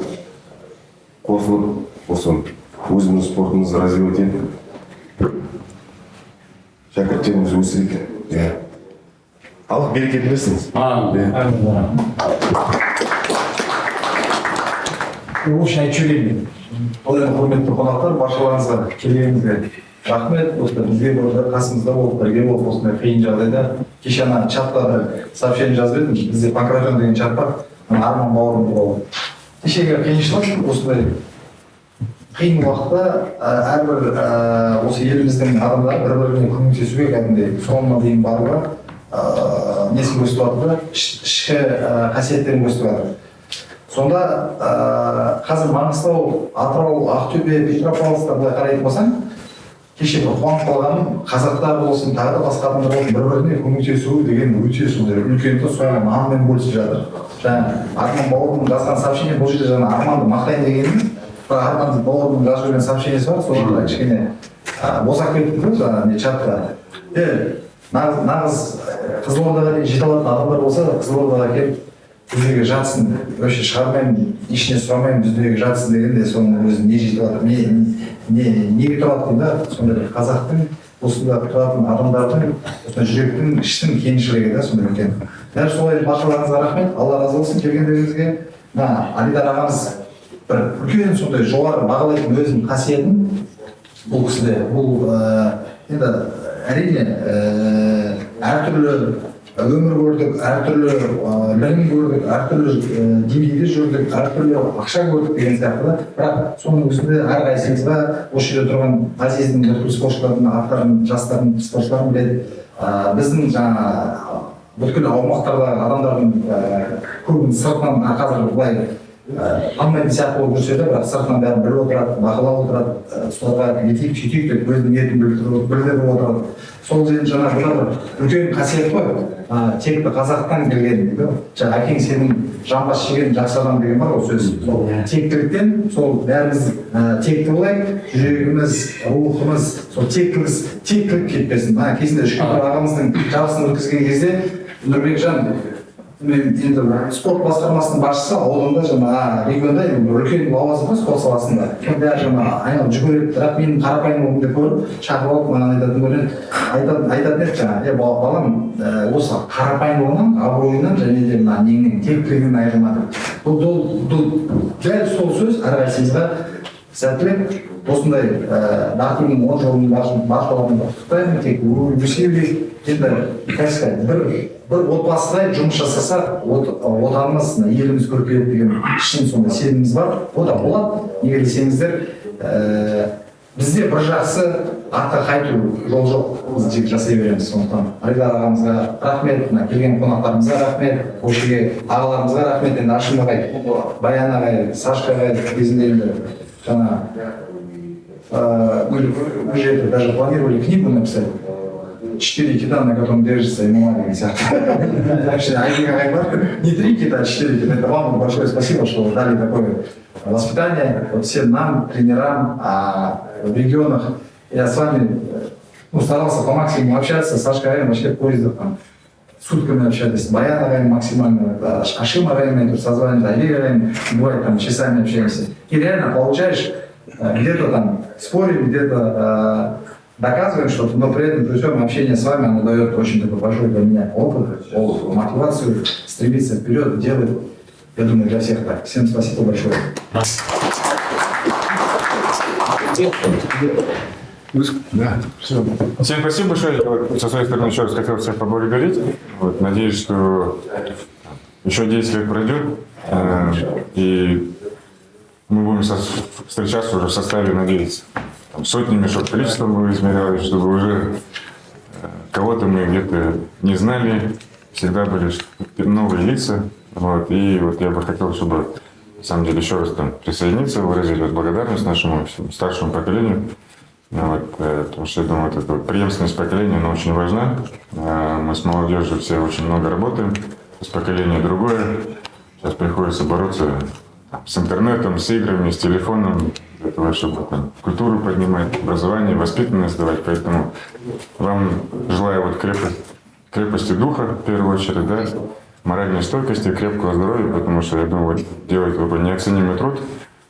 қосылып, осы өзіміздің спортымызды развивать етіп, шәкірттерімізді өсірейік. Аллах берекетін берсін. Очень айтшылеймін. Құрметті қонақтар, баршаларыңызға келгеніңізге рахмет. Осы бізге burada қасымызда болып, бірге болып осындай қиын жағдайда кеше ана чатта сообщение жазып едім. Бізде Панкратион деген чат бар. Арман бауырым туралы. Кешегі қиыншылық осындай қиын уақытта әрбір осы еліміздің адамдары бір-біріне көмектесуге кәдімгідей соңына дейін баруға несін көрсетіп жатыр да, ішкі қасиеттерін көрсетіп жатыр. Сонда қазір Маңғыстау, Атырау, Ақтөбе, Петропавловскқа қарайтын болсаң, кеше бір қуанып қалғаным, қазақтар болсын, тағы да басқа адамдар болсын, бір-біріне көмектесу деген өте сондай үлкен де соны нанмен бөлісіп жатыр. Жаңа Арман бауырымның жазған сообщение, бұл жерде жаңа Арманды мақтайын дегенім, Арман бауырымның жазып жүрген сообщениесі бар, соны кішкене босап кеттім жаңа чатта. Нағыз Қызылордаға жете алатын адамдар болса, Қызылордаға келіп біздегі жатсын, вообще шығармаймын, ешіне сұрамаймын, біздегі жатсын дегенде соның өзі не жетіп жатыр, неге тұрады деймін да, сондай қазақтың осында тұратын адамдардың жүректің іштің кеңшілігі да сондай үлкен. Дәл солай баршаларыңызға рахмет, Алла разы болсын келгендеріңізге. Алидар ағамыз бір үлкен сондай жоғары бағалайтын өзінің қасиетін бұл кісіде, бұл енді әрине әртүрлі өмір көрдік, әртүрлі білім көрдік, әртүрлі деңгейде жүрдік, әртүрлі ақша көрдік деген сияқты да. Бірақ соның өзінде әрқайсымызға осы жерде тұрған Азиздің бүткіл спортшылардың, аттарын, жастардың, спортшыларын біледі. Біздің жаңа бүткіл аумақтардағы адамдардың көбін сыртынан қазір былай алмайтын сияқты болып жүрсе де бірақ сыртынан бәрін біліп отырады, бақылап отырады, соларға етейік сөйтейік деп өзінің ниетін білдіріп отырады. Сол жерде жаңағы бір үлкен қасиет қой, текті қазақтан келген дейді. Жаңа әкең сенің жамбас жеген жақсы адам деген бар ғой сөз. Сол тектіліктен сол бәріміз текті болайық, жүрегіміз, рухымыз, сол тектілік кетпесін. Кезінде Шүкір ағамыздың жарысын өткізген кезде Нұрбекжан мен енді спорт басқармасының басшысы ауылында жаңа регионда үлкен лауазым ғой спорт саласында. Сонда жаңа айналып жүгіреді, бірақ менің қарапайым болуымды көріп шақырып алып маған айтатын еді жаңа, балам, осы қарапайымдығынан, абыройынан және де мына неңнің тектілігінен айырылма деп. Бұл дәл сол сөз әрқайсымызға сәттілік. Осындай дартимнің 10 жылының баршаларында құттықтаймын. Тек усилий, енді как сказать, бір отбасыдай жұмыс жасаса, отанымыз, еліміз көркейеді деген шын сондай сеніміміз бар. О да болады. Неге десеңіздер, бізде бір жақсы артқа қайту жол жоқ, біз тек жасай береміз. Сондықтан Айдар ағамызға рахмет, келген қонақтарымызға рахмет, көшеге ағаларымызға рахмет. Енді Ашым ағай, Баян ағай, Сашка ағай кезінде енді жаңа мы же это даже планировали книгу написать. 4 кита, на котором держится ММА деген сияқты. Так что Айдар ағай бар, не 3 кита, а 4 кита. Это вам большое спасибо, что дали такое воспитание. Вот всем нам, тренерам, в регионах. Я с вами старался по максимуму общаться. Сашка ағаймен вообще в поездах там сутками общались. Баян ағаймен максимально. Ашим ағаймен тут созваниваемся, Айдар ағаймен бывает там часами общаемся. И реально получаешь, где-то там спорим, где-то доказываем что-то, но при этом при всем общение с вами, оно дает очень такой большой для меня опыт, мотивацию стремиться вперед, делать. Я думаю, для всех так. Всем спасибо большое. Да, все. Всем спасибо большое. Я вот со своей стороны еще раз хотел всех поблагодарить. Вот, надеюсь, что еще 10 лет пройдет, и мы будем встречаться уже в составе, надеюсь, там, сотнями, чтобы количеством мы измерялось, чтобы уже кого-то мы где-то не знали, всегда были новые лица. Вот, и вот я бы хотел, чтобы, на самом деле, еще раз там присоединиться, выразить вот благодарность нашему старшему поколению. Вот, потому что я думаю, вот эта вот преемственность поколения, она очень важна. Мы с молодежью все очень много работаем, с поколением другое. Сейчас приходится бороться с интернетом, с играми, с телефоном, для того, чтобы там, культуру поднимать, образование, воспитанность давать. Поэтому вам желаю вот крепости духа, в первую очередь, да, моральной стойкости, крепкого здоровья, потому что, я думаю, делать как бы неоценимый труд,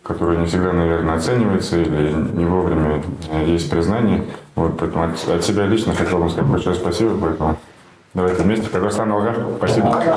который не всегда, наверное, оценивается или не вовремя есть признание. Вот, поэтому от себя лично хотел вам сказать большое спасибо. Поэтому давайте вместе. Казахстан, Алга. Спасибо.